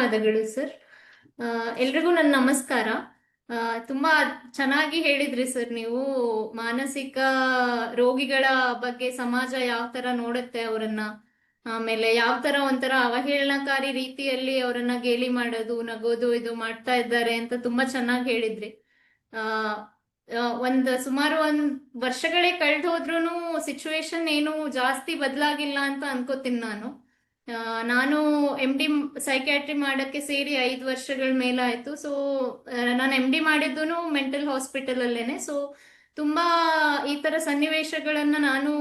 ಧನ್ಯವಾದಗಳು ಸರ್. ಎಲ್ರಿಗೂ ನನ್ನ ನಮಸ್ಕಾರ. ತುಂಬಾ ಚೆನ್ನಾಗಿ ಹೇಳಿದ್ರಿ ಸರ್ ನೀವು. ಮಾನಸಿಕ ರೋಗಿಗಳ ಬಗ್ಗೆ ಸಮಾಜ ಯಾವ ತರ ನೋಡುತ್ತೆ ಅವರನ್ನ, ಆಮೇಲೆ ಯಾವ ತರ ಒಂಥರ ಅವಹೇಳನಕಾರಿ ರೀತಿಯಲ್ಲಿ ಅವರನ್ನ ಗೇಲಿ ಮಾಡೋದು, ನಗೋದು ಇದು ಮಾಡ್ತಾ ಇದ್ದಾರೆ ಅಂತ ತುಂಬಾ ಚೆನ್ನಾಗಿ ಹೇಳಿದ್ರಿ. ಆ ಸುಮಾರು ಒಂದ್ ವರ್ಷಗಳೇ ಕಳೆದು ಹೋದ್ರೂ ಸಿಚುವೇಶನ್ ಏನು ಜಾಸ್ತಿ ಬದಲಾಗಿಲ್ಲ ಅಂತ ಅನ್ಕೋತೀನಿ ನಾನು. ನಾನು MD ಸೈಕ್ಯಾಟ್ರಿ ಮಾಡಕ್ಕೆ ಸೇರಿ 5 ವರ್ಷಗಳ ಮೇಲಾಯ್ತು. ಸೊ ನಾನು MD ಮಾಡಿದ್ದು ಮೆಂಟಲ್ ಹಾಸ್ಪಿಟಲ್ ಅಲ್ಲೇನೆ. ಸೊ ತುಂಬಾ ಈ ತರ ಸನ್ನಿವೇಶಗಳನ್ನ ನಾನು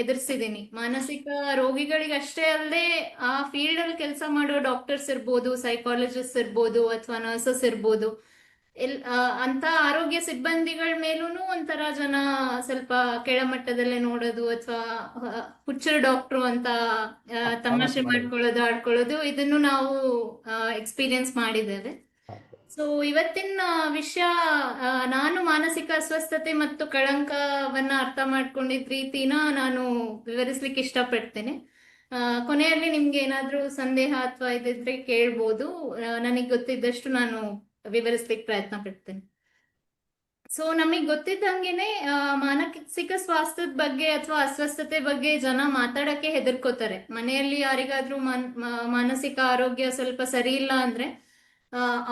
ಎದುರಿಸಿದ್ದೀನಿ. ಮಾನಸಿಕ ರೋಗಿಗಳಿಗೆ ಅಷ್ಟೇ ಅಲ್ಲದೆ ಆ ಫೀಲ್ಡ್ ಅಲ್ಲಿ ಕೆಲಸ ಮಾಡೋ ಡಾಕ್ಟರ್ಸ್ ಇರ್ಬೋದು, ಸೈಕಾಲಜಿಸ್ಟ್ ಇರ್ಬೋದು, ಅಥವಾ ನರ್ಸಸ್ ಇರ್ಬೋದು, ಅಂತ ಆರೋಗ್ಯ ಸಿಬ್ಬಂದಿಗಳ ಮೇಲೂನು ಒಂಥರ ಜನ ಸ್ವಲ್ಪ ಕೆಳಮಟ್ಟದಲ್ಲೇ ನೋಡೋದು, ಅಥವಾ ಹುಚ್ಚರು ಡಾಕ್ಟ್ರು ಅಂತ ತಮಾಷೆ ಮಾಡ್ಕೊಳ್ಳೋದು, ಆಡ್ಕೊಳ್ಳೋದು, ಇದನ್ನು ನಾವು ಎಕ್ಸ್ಪೀರಿಯನ್ಸ್ ಮಾಡಿದ್ದೇವೆ. ಸೊ ಇವತ್ತಿನ ವಿಷಯ, ನಾನು ಮಾನಸಿಕ ಅಸ್ವಸ್ಥತೆ ಮತ್ತು ಕಳಂಕವನ್ನ ಅರ್ಥ ಮಾಡ್ಕೊಂಡಿದ್ದ ರೀತಿನ ನಾನು ವಿವರಿಸ್ಲಿಕ್ಕೆ ಇಷ್ಟಪಡ್ತೇನೆ. ಕೊನೆಯಲ್ಲಿ ನಿಮ್ಗೆ ಏನಾದ್ರೂ ಸಂದೇಹ ಅಥವಾ ಇದಿದ್ರೆ ಕೇಳ್ಬೋದು. ನನಗೆ ಗೊತ್ತಿದ್ದಷ್ಟು ನಾನು ವಿವರಿಸ್ಲಿಕ್ಕೆ ಪ್ರಯತ್ನ ಪಡ್ತೇನೆ. ಸೊ ನಮಗೆ ಗೊತ್ತಿದ್ದಂಗೆನೆ ಮಾನಸಿಕ ಸ್ವಾಸ್ಥ್ಯದ ಬಗ್ಗೆ ಅಥವಾ ಅಸ್ವಸ್ಥತೆ ಬಗ್ಗೆ ಜನ ಮಾತಾಡಕ್ಕೆ ಹೆದರ್ಕೋತಾರೆ. ಮನೆಯಲ್ಲಿ ಯಾರಿಗಾದ್ರೂ ಮಾನಸಿಕ ಆರೋಗ್ಯ ಸ್ವಲ್ಪ ಸರಿ ಇಲ್ಲ ಅಂದ್ರೆ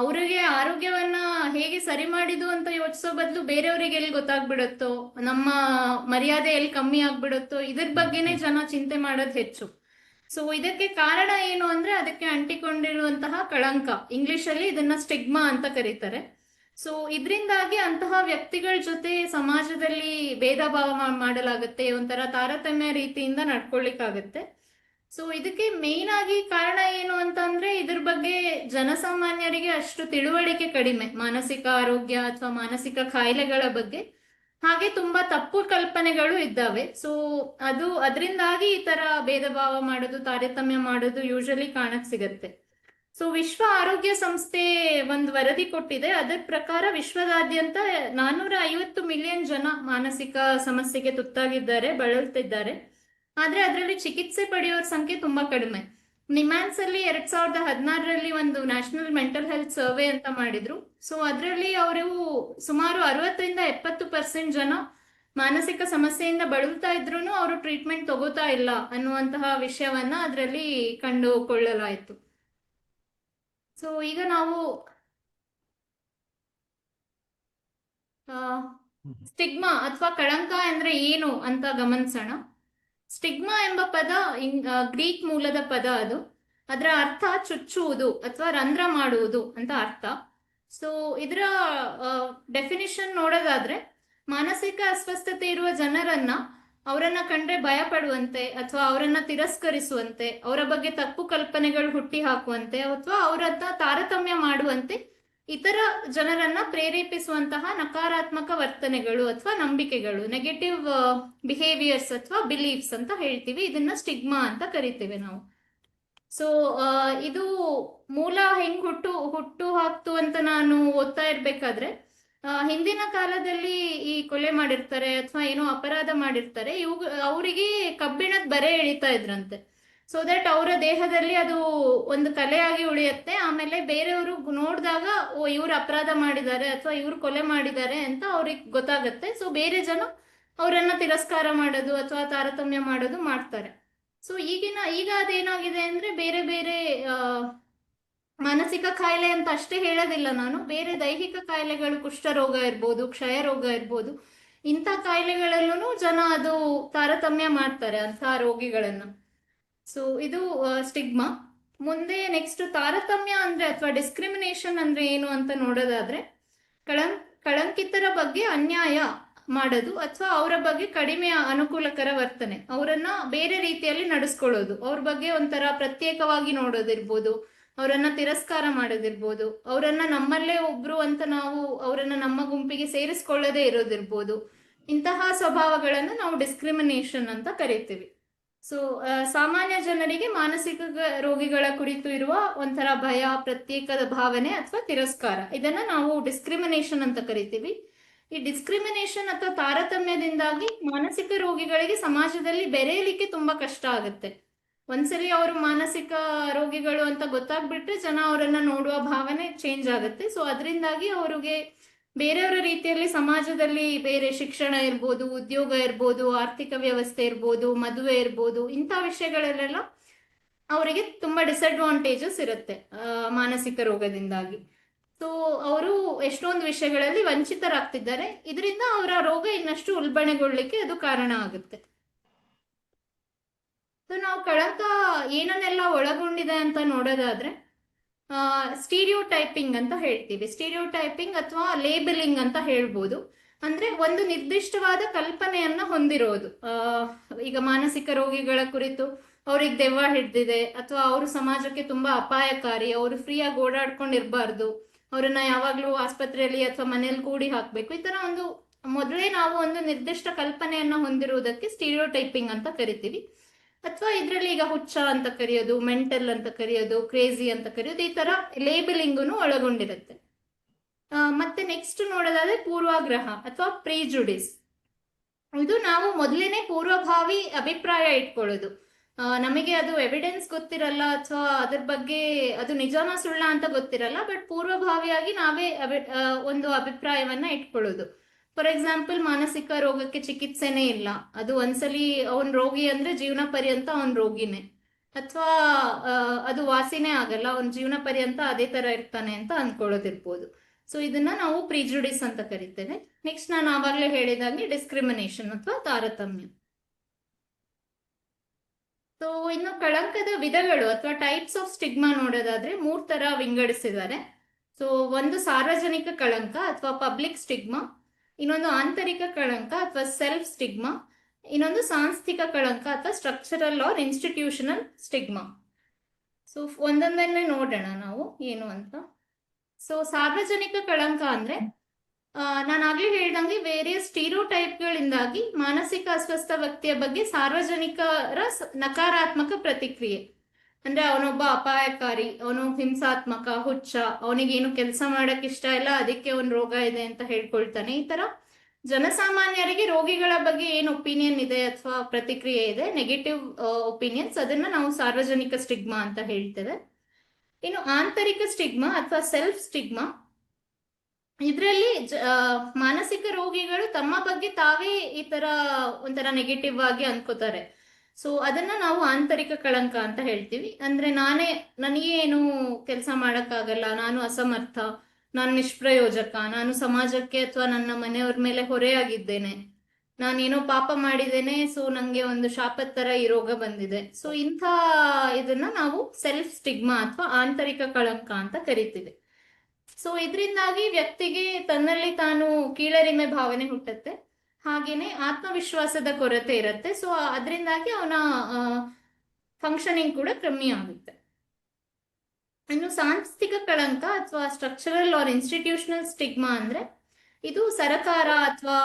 ಅವರಿಗೆ ಆರೋಗ್ಯವನ್ನ ಹೇಗೆ ಸರಿ ಮಾಡಿದು ಅಂತ ಯೋಚಿಸೋ ಬದಲು ಬೇರೆಯವ್ರಿಗೆ ಎಲ್ಲಿ ಗೊತ್ತಾಗ್ಬಿಡುತ್ತೋ, ನಮ್ಮ ಮರ್ಯಾದೆ ಎಲ್ಲಿ ಕಮ್ಮಿ ಆಗ್ಬಿಡುತ್ತೋ, ಇದ್ರ ಬಗ್ಗೆನೇ ಜನ ಚಿಂತೆ ಮಾಡೋದು ಹೆಚ್ಚು. ಸೊ ಇದಕ್ಕೆ ಕಾರಣ ಏನು ಅಂದ್ರೆ ಅದಕ್ಕೆ ಅಂಟಿಕೊಂಡಿರುವಂತಹ ಕಳಂಕ. ಇಂಗ್ಲಿಷ್ ಅಲ್ಲಿ ಇದನ್ನ ಸ್ಟಿಗ್ಮಾ ಅಂತ ಕರೀತಾರೆ. ಸೊ ಇದರಿಂದಾಗಿ ಅಂತಹ ವ್ಯಕ್ತಿಗಳ ಜೊತೆ ಸಮಾಜದಲ್ಲಿ ಭೇದ ಭಾವ ಮಾಡಲಾಗುತ್ತೆ, ಒಂಥರ ತಾರತಮ್ಯ ರೀತಿಯಿಂದ ನಡ್ಕೊಳ್ಳಿಕ್ಕಾಗತ್ತೆ. ಸೊ ಇದಕ್ಕೆ ಮೇನ್ ಆಗಿ ಕಾರಣ ಏನು ಅಂತಂದ್ರೆ ಇದ್ರ ಬಗ್ಗೆ ಜನಸಾಮಾನ್ಯರಿಗೆ ಅಷ್ಟು ತಿಳುವಳಿಕೆ ಕಡಿಮೆ, ಮಾನಸಿಕ ಆರೋಗ್ಯ ಅಥವಾ ಮಾನಸಿಕ ಕಾಯಿಲೆಗಳ ಬಗ್ಗೆ. ಹಾಗೆ ತುಂಬಾ ತಪ್ಪು ಕಲ್ಪನೆಗಳು ಇದ್ದಾವೆ. ಸೊ ಅದರಿಂದಾಗಿ ಈ ತರ ಭೇದ ಭಾವ ಮಾಡೋದು, ತಾರತಮ್ಯ ಮಾಡೋದು ಯೂಶಲಿ ಕಾಣಕ್ ಸಿಗತ್ತೆ. ಸೊ ವಿಶ್ವ ಆರೋಗ್ಯ ಸಂಸ್ಥೆ ಒಂದು ವರದಿ ಕೊಟ್ಟಿದೆ. ಅದರ ಪ್ರಕಾರ ವಿಶ್ವದಾದ್ಯಂತ 450 ಮಿಲಿಯನ್ ಜನ ಮಾನಸಿಕ ಸಮಸ್ಯೆಗೆ ತುತ್ತಾಗಿದ್ದಾರೆ, ಬಳಲ್ತಿದ್ದಾರೆ. ಆದ್ರೆ ಅದರಲ್ಲಿ ಚಿಕಿತ್ಸೆ ಪಡೆಯೋರ ಸಂಖ್ಯೆ ತುಂಬಾ ಕಡಿಮೆ. ನಿಮ್ಯಾನ್ಸ್ ಅಲ್ಲಿ 2016ರಲ್ಲಿ ಒಂದು ನ್ಯಾಷನಲ್ ಮೆಂಟಲ್ ಹೆಲ್ತ್ ಸರ್ವೆ ಅಂತ ಮಾಡಿದ್ರು. ಸೊ ಅದರಲ್ಲಿ ಅವರು ಸುಮಾರು 60-70% ಜನ ಮಾನಸಿಕ ಸಮಸ್ಯೆಯಿಂದ ಬಳಲ್ತಾ ಇದ್ರು ಅವರು ಟ್ರೀಟ್ಮೆಂಟ್ ತಗೋತಾ ಇಲ್ಲ ಅನ್ನುವಂತಹ ವಿಷಯವನ್ನ ಅದರಲ್ಲಿ ಕಂಡುಕೊಳ್ಳಲಾಯಿತು. ಸೊ ಈಗ ನಾವು ಸ್ಟಿಗ್ಮಾ ಅಥವಾ ಕಳಂಕ ಅಂದ್ರೆ ಏನು ಅಂತ ಗಮನಿಸೋಣ. ಸ್ಟಿಗ್ಮಾ ಎಂಬ ಪದ ಗ್ರೀಕ್ ಮೂಲದ ಪದ. ಅದರ ಅರ್ಥ ಚುಚ್ಚುವುದು ಅಥವಾ ರಂಧ್ರ ಮಾಡುವುದು ಅಂತ ಅರ್ಥ. ಸೊ ಇದರ ಡೆಫಿನಿಷನ್ ನೋಡೋದಾದ್ರೆ, ಮಾನಸಿಕ ಅಸ್ವಸ್ಥತೆ ಇರುವ ಜನರನ್ನ ಅವರನ್ನ ಕಂಡ್ರೆ ಭಯ ಪಡುವಂತೆ ಅಥವಾ ಅವರನ್ನ ತಿರಸ್ಕರಿಸುವಂತೆ, ಅವರ ಬಗ್ಗೆ ತಪ್ಪು ಕಲ್ಪನೆಗಳು ಹುಟ್ಟಿ ಹಾಕುವಂತೆ ಅಥವಾ ಅವರನ್ನ ತಾರತಮ್ಯ ಮಾಡುವಂತೆ ಇತರ ಜನರನ್ನ ಪ್ರೇರೇಪಿಸುವಂತಹ ನಕಾರಾತ್ಮಕ ವರ್ತನೆಗಳು ಅಥವಾ ನಂಬಿಕೆಗಳು, ನೆಗೆಟಿವ್ ಬಿಹೇವಿಯರ್ಸ್ ಅಥವಾ ಬಿಲೀಫ್ಸ್ ಅಂತ ಹೇಳ್ತೀವಿ. ಇದನ್ನ ಸ್ಟಿಗ್ಮಾ ಅಂತ ಕರಿತೀವಿ ನಾವು. ಸೊ ಇದು ಮೂಲ ಹೆಂಗ್ ಹುಟ್ಟು ಹಾಕ್ತು ಅಂತ ನಾನು ಓದ್ತಾ ಇರ್ಬೇಕಾದ್ರೆ, ಹಿಂದಿನ ಕಾಲದಲ್ಲಿ ಈ ಕೊಲೆ ಮಾಡಿರ್ತಾರೆ ಅಥವಾ ಏನೋ ಅಪರಾಧ ಮಾಡಿರ್ತಾರೆ, ಅವರಿಗೆ ಕಬ್ಬಿಣದ ಬರೆ ಎಳಿತಾ ಇದ್ರಂತೆ. ಸೊ ದಟ್ ಅವರ ದೇಹದಲ್ಲಿ ಅದು ಒಂದು ಕಲೆಯಾಗಿ ಉಳಿಯುತ್ತೆ. ಆಮೇಲೆ ಬೇರೆಯವರು ನೋಡಿದಾಗ ಓ ಇವ್ರು ಅಪರಾಧ ಮಾಡಿದ್ದಾರೆ ಅಥವಾ ಇವ್ರು ಕೊಲೆ ಮಾಡಿದ್ದಾರೆ ಅಂತ ಅವ್ರಿಗೆ ಗೊತ್ತಾಗತ್ತೆ. ಸೊ ಬೇರೆ ಜನ ಅವರನ್ನ ತಿರಸ್ಕಾರ ಮಾಡೋದು ಅಥವಾ ತಾರತಮ್ಯ ಮಾಡೋದು ಮಾಡ್ತಾರೆ. ಸೊ ಈಗ ಅದೇನಾಗಿದೆ ಅಂದ್ರೆ ಬೇರೆ ಬೇರೆ ಮಾನಸಿಕ ಕಾಯಿಲೆ ಅಂತ ಅಷ್ಟೇ ಹೇಳೋದಿಲ್ಲ ನಾನು, ಬೇರೆ ದೈಹಿಕ ಕಾಯಿಲೆಗಳು, ಕುಷ್ಠರೋಗ ಇರ್ಬೋದು, ಕ್ಷಯ ರೋಗ ಇರ್ಬೋದು, ಇಂಥ ಕಾಯಿಲೆಗಳಲ್ಲೂ ಜನ ಅದು ತಾರತಮ್ಯ ಮಾಡ್ತಾರೆ ಅಂಥ ರೋಗಿಗಳನ್ನ. ಸೊ ಇದು ಸ್ಟಿಗ್ಮಾ. ಮುಂದೆ ನೆಕ್ಸ್ಟ್ ತಾರತಮ್ಯ ಅಂದ್ರೆ ಅಥವಾ ಡಿಸ್ಕ್ರಿಮಿನೇಷನ್ ಅಂದ್ರೆ ಏನು ಅಂತ ನೋಡೋದಾದ್ರೆ, ಕಳಂಕಿತರ ಬಗ್ಗೆ ಅನ್ಯಾಯ ಮಾಡೋದು ಅಥವಾ ಅವರ ಬಗ್ಗೆ ಕಡಿಮೆ ಅನುಕೂಲಕರ ವರ್ತನೆ, ಅವರನ್ನ ಬೇರೆ ರೀತಿಯಲ್ಲಿ ನಡೆಸ್ಕೊಳ್ಳೋದು, ಅವ್ರ ಬಗ್ಗೆ ಒಂಥರ ಪ್ರತ್ಯೇಕವಾಗಿ ನೋಡೋದಿರ್ಬೋದು, ಅವರನ್ನ ತಿರಸ್ಕಾರ ಮಾಡೋದಿರ್ಬೋದು, ಅವರನ್ನ ನಮ್ಮಲ್ಲೇ ಒಬ್ರು ಅಂತ ನಾವು ಅವರನ್ನ ನಮ್ಮ ಗುಂಪಿಗೆ ಸೇರಿಸ್ಕೊಳ್ಳದೇ ಇರೋದಿರ್ಬೋದು. ಇಂತಹ ಸ್ವಭಾವಗಳನ್ನು ನಾವು ಡಿಸ್ಕ್ರಿಮಿನೇಷನ್ ಅಂತ ಕರಿತೀವಿ. ಸೊ ಸಾಮಾನ್ಯ ಜನರಿಗೆ ಮಾನಸಿಕ ರೋಗಿಗಳ ಕುರಿತು ಇರುವ ಒಂಥರ ಭಯ, ಪ್ರತ್ಯೇಕದ ಭಾವನೆ ಅಥವಾ ತಿರಸ್ಕಾರ, ಇದನ್ನ ನಾವು ಡಿಸ್ಕ್ರಿಮಿನೇಷನ್ ಅಂತ ಕರಿತೀವಿ. ಈ ಡಿಸ್ಕ್ರಿಮಿನೇಷನ್ ಅಥವಾ ತಾರತಮ್ಯದಿಂದಾಗಿ ಮಾನಸಿಕ ರೋಗಿಗಳಿಗೆ ಸಮಾಜದಲ್ಲಿ ಬೆರೆಯಲಿಕ್ಕೆ ತುಂಬಾ ಕಷ್ಟ ಆಗುತ್ತೆ. ಒಂದ್ಸಲಿ ಅವರು ಮಾನಸಿಕ ರೋಗಿಗಳು ಅಂತ ಗೊತ್ತಾಗ್ಬಿಟ್ರೆ ಜನ ಅವರನ್ನ ನೋಡುವ ಭಾವನೆ ಚೇಂಜ್ ಆಗುತ್ತೆ. ಸೊ ಅದರಿಂದಾಗಿ ಅವ್ರಿಗೆ ಬೇರೆಯವರ ರೀತಿಯಲ್ಲಿ ಸಮಾಜದಲ್ಲಿ ಬೇರೆ ಶಿಕ್ಷಣ ಇರ್ಬೋದು, ಉದ್ಯೋಗ ಇರ್ಬೋದು, ಆರ್ಥಿಕ ವ್ಯವಸ್ಥೆ ಇರ್ಬೋದು, ಮದುವೆ ಇರ್ಬೋದು, ಇಂಥ ವಿಷಯಗಳಲ್ಲೆಲ್ಲ ಅವರಿಗೆ ತುಂಬಾ ಡಿಸಡ್ವಾಂಟೇಜಸ್ ಇರುತ್ತೆ ಮಾನಸಿಕ ರೋಗದಿಂದಾಗಿ. ಸೊ ಅವರು ಎಷ್ಟೊಂದು ವಿಷಯಗಳಲ್ಲಿ ವಂಚಿತರಾಗ್ತಿದ್ದಾರೆ. ಇದರಿಂದ ಅವರ ರೋಗ ಇನ್ನಷ್ಟು ಉಲ್ಬಣಗೊಳ್ಳಿಕ್ಕೆ ಅದು ಕಾರಣ ಆಗುತ್ತೆ. ಸೊ ನಾವು ಕಳಂಕ ಏನನ್ನೆಲ್ಲ ಒಳಗೊಂಡಿದೆ ಅಂತ ನೋಡೋದಾದ್ರೆ, ಸ್ಟೀರಿಯೋ ಟೈಪಿಂಗ್ ಅಂತ ಹೇಳ್ತೀವಿ. ಸ್ಟೀರಿಯೋ ಟೈಪಿಂಗ್ ಅಥವಾ ಲೇಬಲಿಂಗ್ ಅಂತ ಹೇಳ್ಬೋದು. ಅಂದ್ರೆ ಒಂದು ನಿರ್ದಿಷ್ಟವಾದ ಕಲ್ಪನೆಯನ್ನ ಹೊಂದಿರೋದು. ಈಗ ಮಾನಸಿಕ ರೋಗಿಗಳ ಕುರಿತು ಅವ್ರಿಗೆ ದೆವ್ವ ಹಿಡ್ದಿದೆ, ಅಥವಾ ಅವರು ಸಮಾಜಕ್ಕೆ ತುಂಬಾ ಅಪಾಯಕಾರಿ, ಅವರು ಫ್ರೀಯಾಗಿ ಓಡಾಡ್ಕೊಂಡಿರ್ಬಾರ್ದು, ಅವ್ರನ್ನ ಯಾವಾಗ್ಲೂ ಆಸ್ಪತ್ರೆಯಲ್ಲಿ ಅಥವಾ ಮನೇಲಿ ಕೂಡಿ ಹಾಕ್ಬೇಕು, ಈ ತರ ಒಂದು ಮೊದಲೇ ನಾವು ಒಂದು ನಿರ್ದಿಷ್ಟ ಕಲ್ಪನೆಯನ್ನ ಹೊಂದಿರುವುದಕ್ಕೆ ಸ್ಟೀರಿಯೋ ಟೈಪಿಂಗ್ ಅಂತ ಕರಿತೀವಿ. ಅಥವಾ ಇದರಲ್ಲಿ ಈಗ ಹುಚ್ಚ ಅಂತ ಕರೆಯೋದು, ಮೆಂಟಲ್ ಅಂತ ಕರೆಯೋದು, ಕ್ರೇಜಿ ಅಂತ ಕರೆಯೋದು, ಈ ತರ ಲೇಬಲಿಂಗು ಒಳಗೊಂಡಿರುತ್ತೆ. ಮತ್ತೆ ನೆಕ್ಸ್ಟ್ ನೋಡೋದಾದ್ರೆ ಪೂರ್ವಾಗ್ರಹ ಅಥವಾ ಪ್ರೀಜುಡಿಸ್. ಇದು ನಾವು ಮೊದಲೇನೆ ಪೂರ್ವಭಾವಿ ಅಭಿಪ್ರಾಯ ಇಟ್ಕೊಳ್ಳೋದು. ನಮಗೆ ಅದು ಎವಿಡೆನ್ಸ್ ಗೊತ್ತಿರಲ್ಲ, ಅಥವಾ ಅದ್ರ ಬಗ್ಗೆ ಅದು ನಿಜಾನ ಸುಳ್ಳ ಅಂತ ಗೊತ್ತಿರಲ್ಲ, ಬಟ್ ಪೂರ್ವಭಾವಿಯಾಗಿ ನಾವೇ ಒಂದು ಅಭಿಪ್ರಾಯವನ್ನ ಇಟ್ಕೊಳ್ಳೋದು. ಫಾರ್ ಎಕ್ಸಾಂಪಲ್, ಮಾನಸಿಕ ರೋಗಕ್ಕೆ ಚಿಕಿತ್ಸೆನೇ ಇಲ್ಲ, ಅದು ಒಂದ್ಸಲಿ ಅವನ್ ರೋಗಿ ಅಂದ್ರೆ ಜೀವನ ಪರ್ಯಂತ ಅವನ್ ರೋಗಿನೇ, ಅಥವಾ ಅದು ವಾಸಿನೇ ಆಗಲ್ಲ, ಅವನ್ ಜೀವನ ಪರ್ಯಂತ ಅದೇ ತರ ಇರ್ತಾನೆ ಅಂತ ಅನ್ಕೊಳ್ಳೋದಿರ್ಬೋದು. ಸೊ ಇದನ್ನ ನಾವು ಪ್ರಿಜುಡಿಸ್ ಅಂತ ಕರಿತೇವೆ. ನೆಕ್ಸ್ಟ್ ನಾನು ಆವಾಗಲೇ ಹೇಳಿದಾಗೆ ಡಿಸ್ಕ್ರಿಮಿನೇಷನ್ ಅಥವಾ ತಾರತಮ್ಯ. ಸೊ ಇನ್ನು ಕಳಂಕದ ವಿಧಗಳು ಅಥವಾ ಟೈಪ್ಸ್ ಆಫ್ ಸ್ಟಿಗ್ಮಾ ನೋಡೋದಾದ್ರೆ 3 ತರ ವಿಂಗಡಿಸಿದ್ದಾರೆ. ಸೊ ಒಂದು ಸಾರ್ವಜನಿಕ ಕಳಂಕ ಅಥವಾ ಪಬ್ಲಿಕ್ ಸ್ಟಿಗ್ಮಾ, ಇನ್ನೊಂದು ಆಂತರಿಕ ಕಳಂಕ ಅಥವಾ ಸೆಲ್ಫ್ ಸ್ಟಿಗ್ಮಾ, ಇನ್ನೊಂದು ಸಾಂಸ್ಥಿಕ ಕಳಂಕ ಅಥವಾ structural or institutional stigma. So ಒಂದೊಂದನ್ನೇ ನೋಡೋಣ ನಾವು ಏನು ಅಂತ. ಸೊ ಸಾರ್ವಜನಿಕ ಕಳಂಕ ಅಂದ್ರೆ ನಾನು ಆಗ್ಲೇ ಹೇಳ್ದಂಗೆ ವೇರಿಯಸ್ ಸ್ಟೀರಿಯೋಟೈಪ್ಗಳಿಂದಾಗಿ ಮಾನಸಿಕ ಅಸ್ವಸ್ಥ ವ್ಯಕ್ತಿಯ ಬಗ್ಗೆ ಸಾರ್ವಜನಿಕರ ನಕಾರಾತ್ಮಕ ಪ್ರತಿಕ್ರಿಯೆ. ಅಂದ್ರೆ ಅವನೊಬ್ಬ ಅಪಾಯಕಾರಿ, ಅವನು ಹಿಂಸಾತ್ಮಕ, ಹುಚ್ಚ, ಅವನಿಗೇನು ಕೆಲಸ ಮಾಡಕ್ ಇಷ್ಟ ಇಲ್ಲ, ಅದಕ್ಕೆ ಅವನ್ ರೋಗ ಇದೆ ಅಂತ ಹೇಳ್ಕೊಳ್ತಾನೆ. ಈ ತರ ಜನಸಾಮಾನ್ಯರಿಗೆ ರೋಗಿಗಳ ಬಗ್ಗೆ ಏನು ಒಪಿನಿಯನ್ ಇದೆ ಅಥವಾ ಪ್ರತಿಕ್ರಿಯೆ ಇದೆ, ನೆಗೆಟಿವ್ ಒಪಿನಿಯನ್ಸ್, ಅದನ್ನ ನಾವು ಸಾರ್ವಜನಿಕ ಸ್ಟಿಗ್ಮಾ ಅಂತ ಹೇಳ್ತೇವೆ. ಇನ್ನು ಆಂತರಿಕ ಸ್ಟಿಗ್ಮಾ ಅಥವಾ ಸೆಲ್ಫ್ ಸ್ಟಿಗ್ಮಾ, ಇದರಲ್ಲಿ ಮಾನಸಿಕ ರೋಗಿಗಳು ತಮ್ಮ ಬಗ್ಗೆ ತಾವೇ ಈ ತರ ಒಂಥರ ನೆಗೆಟಿವ್ ಆಗಿ ಅನ್ಕೋತಾರೆ. ಸೊ ಅದನ್ನ ನಾವು ಆಂತರಿಕ ಕಳಂಕ ಅಂತ ಹೇಳ್ತೀವಿ. ಅಂದ್ರೆ ನನಗೆ ಏನು ಕೆಲಸ ಮಾಡಕ್ಕಾಗಲ್ಲ, ನಾನು ಅಸಮರ್ಥ, ನಾನು ನಿಷ್ಪ್ರಯೋಜಕ, ನಾನು ಸಮಾಜಕ್ಕೆ ಅಥವಾ ನನ್ನ ಮನೆಯವ್ರ ಮೇಲೆ ಹೊರೆಯಾಗಿದ್ದೇನೆ, ನಾನೇನೋ ಪಾಪ ಮಾಡಿದ್ದೇನೆ, ಸೊ ನಂಗೆ ಒಂದು ಶಾಪದ ತರ ಈ ರೋಗ ಬಂದಿದೆ. ಸೊ ಇಂಥ ಇದನ್ನ ನಾವು ಸೆಲ್ಫ್ ಸ್ಟಿಗ್ಮಾ ಅಥವಾ ಆಂತರಿಕ ಕಳಂಕ ಅಂತ ಕರಿತೀವಿ. ಸೊ ಇದರಿಂದಾಗಿ ವ್ಯಕ್ತಿಗೆ ತನ್ನಲ್ಲಿ ತಾನು ಕೀಳರಿಮೆ ಭಾವನೆ ಹುಟ್ಟುತ್ತೆ, ಹಾಗೇನೆ ಆತ್ಮವಿಶ್ವಾಸದ ಕೊರತೆ ಇರುತ್ತೆ. ಸೊ ಅದರಿಂದಾಗಿ ಅವನ ಫಂಕ್ಷನಿಂಗ್ ಕೂಡ ಕಮ್ಮಿ ಆಗುತ್ತೆ. ಇನ್ನು ಸಾಂಸ್ಥಿಕ ಕಳಂಕ ಅಥವಾ ಸ್ಟ್ರಕ್ಚರಲ್ ಆರ್ ಇನ್ಸ್ಟಿಟ್ಯೂಷನಲ್ ಸ್ಟಿಗ್ಮಾ ಅಂದ್ರೆ, ಇದು ಸರಕಾರ ಅಥವಾ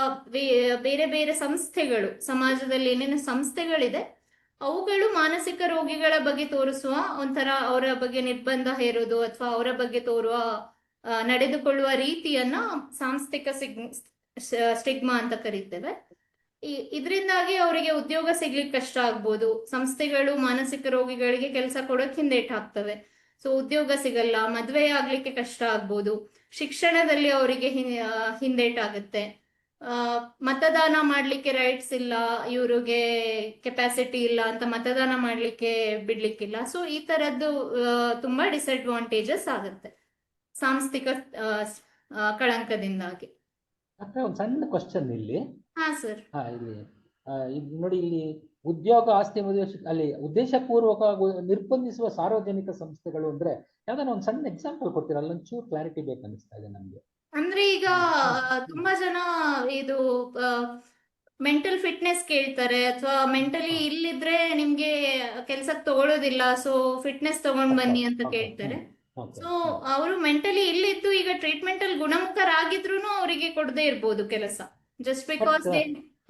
ಬೇರೆ ಬೇರೆ ಸಂಸ್ಥೆಗಳು, ಸಮಾಜದಲ್ಲಿ ಏನೇನು ಸಂಸ್ಥೆಗಳಿದೆ ಅವುಗಳು ಮಾನಸಿಕ ರೋಗಿಗಳ ಬಗ್ಗೆ ತೋರಿಸುವ ಒಂಥರ ಅವರ ಬಗ್ಗೆ ನಿರ್ಬಂಧ ಹೇರೋದು ಅಥವಾ ಅವರ ಬಗ್ಗೆ ತೋರುವ ನಡೆದುಕೊಳ್ಳುವ ರೀತಿಯನ್ನ ಸಾಂಸ್ಥಿಕ ಸ್ಟಿಗ್ಮಾ ಅಂತ ಕರೀತೇವೆ. ಇದರಿಂದಾಗಿ ಅವರಿಗೆ ಉದ್ಯೋಗ ಸಿಗ್ಲಿಕ್ಕೆ ಕಷ್ಟ ಆಗ್ಬೋದು, ಸಂಸ್ಥೆಗಳು ಮಾನಸಿಕ ರೋಗಿಗಳಿಗೆ ಕೆಲಸ ಕೊಡೋಕ್ ಹಿಂದೇಟ್ ಹಾಕ್ತವೆ, ಸೊ ಉದ್ಯೋಗ ಸಿಗಲ್ಲ, ಮದ್ವೆ ಆಗ್ಲಿಕ್ಕೆ ಕಷ್ಟ ಆಗ್ಬೋದು, ಶಿಕ್ಷಣದಲ್ಲಿ ಅವರಿಗೆ ಹಿಂದೇಟಾಗುತ್ತೆ, ಮತದಾನ ಮಾಡ್ಲಿಕ್ಕೆ ರೈಟ್ಸ್ ಇಲ್ಲ, ಇವ್ರಿಗೆ ಕೆಪಾಸಿಟಿ ಇಲ್ಲ ಅಂತ ಮತದಾನ ಮಾಡ್ಲಿಕ್ಕೆ ಬಿಡ್ಲಿಕ್ಕಿಲ್ಲ. ಸೊ ಈ ತರದ್ದು ತುಂಬಾ ಡಿಸ್ಅಡ್ವಾಂಟೇಜಸ್ ಆಗುತ್ತೆ ಸಾಂಸ್ಥಿಕ ಕಳಂಕದಿಂದಾಗಿ. ಒಂದು ಸಣ್ಣ ಕ್ವಶನ್ ಇಲ್ಲಿ. ಹಾ ಸರ್. ಇಲ್ಲಿ ನೋಡಿ, ಇಲ್ಲಿ ಉದ್ಯೋಗ, ಆಸ್ತಿ, ಮದುವೆ, ಅಲ್ಲಿ ಉದ್ದೇಶಪೂರ್ವಕ ನಿರ್ಬಂಧಿಸುವ ಸಾರ್ವಜನಿಕ ಸಂಸ್ಥೆಗಳು ಅಂದ್ರೆ ಯಾವ್ದಾನ ಒಂದು ಸಣ್ಣ ಎಕ್ಸಾಂಪಲ್ ಕೊಡ್ತೀರಾ? ಅಲ್ಲೊಂದು ಚೂರು ಕ್ಲಾರಿಟಿ ಬೇಕನ್ನಿಸ್ತಾ ಇದೆ ನಮ್ಗೆ. ಅಂದ್ರೆ ಈಗ ತುಂಬಾ ಜನ ಇದು ಮೆಂಟಲ್ ಫಿಟ್ನೆಸ್ ಕೇಳ್ತಾರೆ, ಅಥವಾ ಮೆಂಟಲಿ ಇಲ್ಲಿದ್ರೆ ನಿಮ್ಗೆ ಕೆಲ್ಸಕ್ಕೆ ತಗೊಳ್ಳೋದಿಲ್ಲ, ಸೊ ಫಿಟ್ನೆಸ್ ತಗೊಂಡ್ ಬನ್ನಿ ಅಂತ ಕೇಳ್ತಾರೆ. ಸೊ ಅವರು ಮೆಂಟಲಿ ಇಲ್ಲಿದ್ದು ಈಗ ಟ್ರೀಟ್ಮೆಂಟ್ ಅಲ್ಲಿ ಗುಣಮುಖರಾಗಿದ್ರು ಅವರಿಗೆ ಕೊಡದೇ ಇರ್ಬೋದು ಕೆಲಸ, ಜಸ್ಟ್ ಬಿಕಾಸ್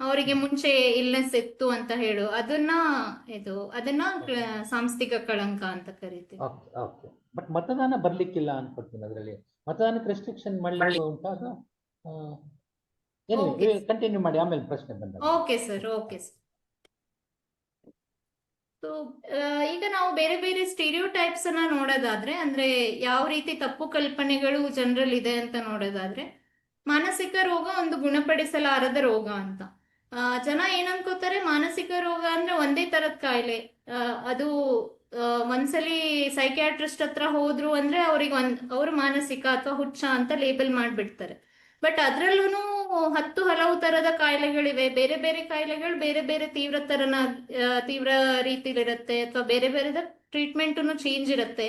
ಅವರಿಗೆ ಮುಂಚೆ ಇಲ್ನೆಸ್ ಇತ್ತು ಅಂತ ಹೇಳು, ಅದನ್ನ ಸಾಂಸ್ಥಿಕ ಕಳಂಕ ಅಂತ ಕರಿತೀವಿ. ಬಟ್ ಮತದಾನ ಬರ್ಲಿಕ್ಕಿಲ್ಲ ಅನ್ಕೊಳ್ತೀನಿ, ಅದರಲ್ಲಿ ಮತದಾನಕ್ಕೆ ರೆಸ್ಟ್ರಿಕ್ಷನ್ ಮಾಡ್ಲಿಕ್ಕೆ ಉಂಟಾಗ ಕಂಟಿನ್ಯೂ ಮಾಡಿ, ಆಮೇಲೆ ಪ್ರಶ್ನೆ ಬಂದ. Okay sir, okay sir. So ಈಗ ನಾವು ಬೇರೆ ಬೇರೆ ಸ್ಟೀರಿಯೋಟೈಪ್ಸ್ ಅನ್ನ ನೋಡೋದಾದ್ರೆ, ಅಂದ್ರೆ ಯಾವ ರೀತಿ ತಪ್ಪು ಕಲ್ಪನೆಗಳು ಜನರಲ್ಲಿ ಇದೆ ಅಂತ ನೋಡೋದಾದ್ರೆ, ಮಾನಸಿಕ ರೋಗ ಒಂದು ಗುಣಪಡಿಸಲಾರದ ರೋಗ ಅಂತ. ಜನ ಏನ್ ಅನ್ಕೋತಾರೆ, ಮಾನಸಿಕ ರೋಗ ಅಂದ್ರೆ ಒಂದೇ ತರದ ಕಾಯಿಲೆ. ಅದು ಒಂದ್ಸಲಿ ಸೈಕ್ಯಾಟ್ರಿಸ್ಟ್ ಹತ್ರ ಹೋದ್ರು ಅಂದ್ರೆ ಅವ್ರಿಗೆ ಅವ್ರು ಮಾನಸಿಕ ಅಥವಾ ಹುಚ್ಚ ಅಂತ ಲೇಬಲ್ ಮಾಡ್ಬಿಡ್ತಾರೆ. ಬಟ್ ಅದ್ರಲ್ಲೂ ಹಲವು ತರದ ಕಾಯಿಲೆಗಳಿವೆ. ಬೇರೆ ಬೇರೆ ಕಾಯಿಲೆಗಳು ಬೇರೆ ಬೇರೆ ತೀವ್ರ ರೀತಿಲಿರುತ್ತೆ, ಅಥವಾ ಬೇರೆ ಬೇರೆ ಟ್ರೀಟ್ಮೆಂಟ್ನು ಚೇಂಜ್ ಇರುತ್ತೆ.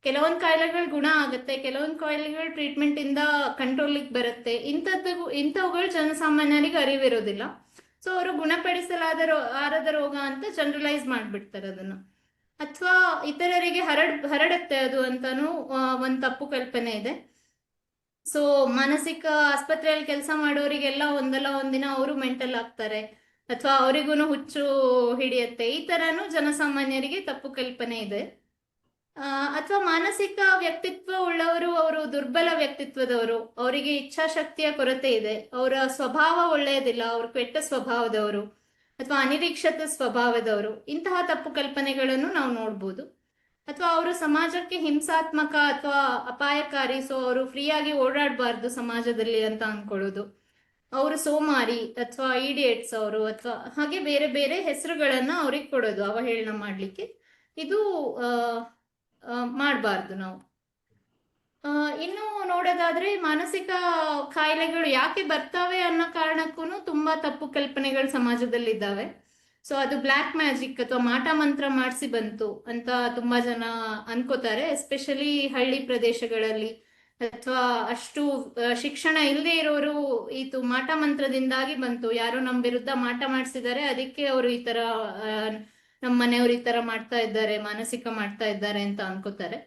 ಕೆಲವೊಂದು ಕಾಯಿಲೆಗಳು ಗುಣ ಆಗುತ್ತೆ, ಕೆಲವೊಂದು ಕಾಯಿಲೆಗಳು ಟ್ರೀಟ್ಮೆಂಟ್ ಇಂದ ಕಂಟ್ರೋಲಿಗೆ ಬರುತ್ತೆ. ಇಂಥವುಗಳು ಜನಸಾಮಾನ್ಯರಿಗೆ ಅರಿವಿರೋದಿಲ್ಲ. ಸೊ ಅವರು ಆರದ ರೋಗ ಅಂತ ಜನರಲೈಸ್ ಮಾಡ್ಬಿಡ್ತಾರೆ ಅದನ್ನ. ಅಥವಾ ಇತರರಿಗೆ ಹರಡುತ್ತೆ ಅದು ಅಂತಾನು ಒಂದು ತಪ್ಪು ಕಲ್ಪನೆ ಇದೆ. ಸೊ ಮಾನಸಿಕ ಆಸ್ಪತ್ರೆಯಲ್ಲಿ ಕೆಲಸ ಮಾಡೋರಿಗೆಲ್ಲ ಒಂದಲ್ಲ ಒಂದಿನ ಅವರು ಮೆಂಟಲ್ ಆಗ್ತಾರೆ, ಅಥವಾ ಅವರಿಗೂ ಹುಚ್ಚು ಹಿಡಿಯುತ್ತೆ. ಈ ತರನು ಜನಸಾಮಾನ್ಯರಿಗೆ ತಪ್ಪು ಕಲ್ಪನೆ ಇದೆ. ಅಥವಾ ಮಾನಸಿಕ ವ್ಯಕ್ತಿತ್ವ ಉಳ್ಳವರು ಅವರು ದುರ್ಬಲ ವ್ಯಕ್ತಿತ್ವದವರು, ಅವರಿಗೆ ಇಚ್ಛಾಶಕ್ತಿಯ ಕೊರತೆ ಇದೆ, ಅವರ ಸ್ವಭಾವ ಒಳ್ಳೆಯದಿಲ್ಲ, ಅವರು ಕೆಟ್ಟ ಸ್ವಭಾವದವರು ಅಥವಾ ಅನಿರೀಕ್ಷಿತ ಸ್ವಭಾವದವರು, ಇಂತಹ ತಪ್ಪು ಕಲ್ಪನೆಗಳನ್ನು ನಾವು ನೋಡ್ಬೋದು. ಅಥವಾ ಅವರು ಸಮಾಜಕ್ಕೆ ಹಿಂಸಾತ್ಮಕ ಅಥವಾ ಅಪಾಯಕಾರಿ, ಸೊ ಅವರು ಫ್ರೀಯಾಗಿ ಓಡಾಡಬಾರ್ದು ಸಮಾಜದಲ್ಲಿ ಅಂತ ಅನ್ಕೊಳ್ಳೋದು. ಅವರು ಸೋಮಾರಿ ಅಥವಾ ಇಡಿಯಟ್ಸ್ ಅವರು, ಅಥವಾ ಹಾಗೆ ಬೇರೆ ಬೇರೆ ಹೆಸರುಗಳನ್ನ ಅವ್ರಿಗೆ ಕೊಡೋದು ಅವಹೇಳನ ಮಾಡ್ಲಿಕ್ಕೆ. ಇದು ಮಾಡಬಾರ್ದು ನಾವು. ಇನ್ನು ನೋಡೋದಾದ್ರೆ, ಮಾನಸಿಕ ಕಾಯಿಲೆಗಳು ಯಾಕೆ ಬರ್ತಾವೆ ಅನ್ನೋ ಕಾರಣಕ್ಕೂ ತುಂಬಾ ತಪ್ಪು ಕಲ್ಪನೆಗಳು ಸಮಾಜದಲ್ಲಿದ್ದಾವೆ. ಸೊ ಅದು ಬ್ಲ್ಯಾಕ್ ಮ್ಯಾಜಿಕ್ ಅಥವಾ ಮಾಟ ಮಂತ್ರ ಮಾಡಿಸಿ ಬಂತು ಅಂತ ತುಂಬಾ ಜನ ಅನ್ಕೋತಾರೆ, ಎಸ್ಪೆಷಲಿ ಹಳ್ಳಿ ಪ್ರದೇಶಗಳಲ್ಲಿ. ಅಥವಾ ಅಷ್ಟು ಶಿಕ್ಷಣ ಇಲ್ಲದೆ ಇರೋರು ಇದು ಮಾಟ ಮಂತ್ರದಿಂದಾಗಿ ಬಂತು, ಯಾರೋ ನಮ್ಮ ವಿರುದ್ಧ ಮಾಟ ಮಾಡಿಸಿದ್ದಾರೆ, ಅದಕ್ಕೆ ಅವರು ಈ ತರ ನಮ್ಮ ಮನೆಯವರು ಈ ತರ ಮಾಡ್ತಾ ಇದ್ದಾರೆ, ಮಾನಸಿಕ ಮಾಡ್ತಾ ಇದ್ದಾರೆ ಅಂತ ಅನ್ಕೋತಾರೆ.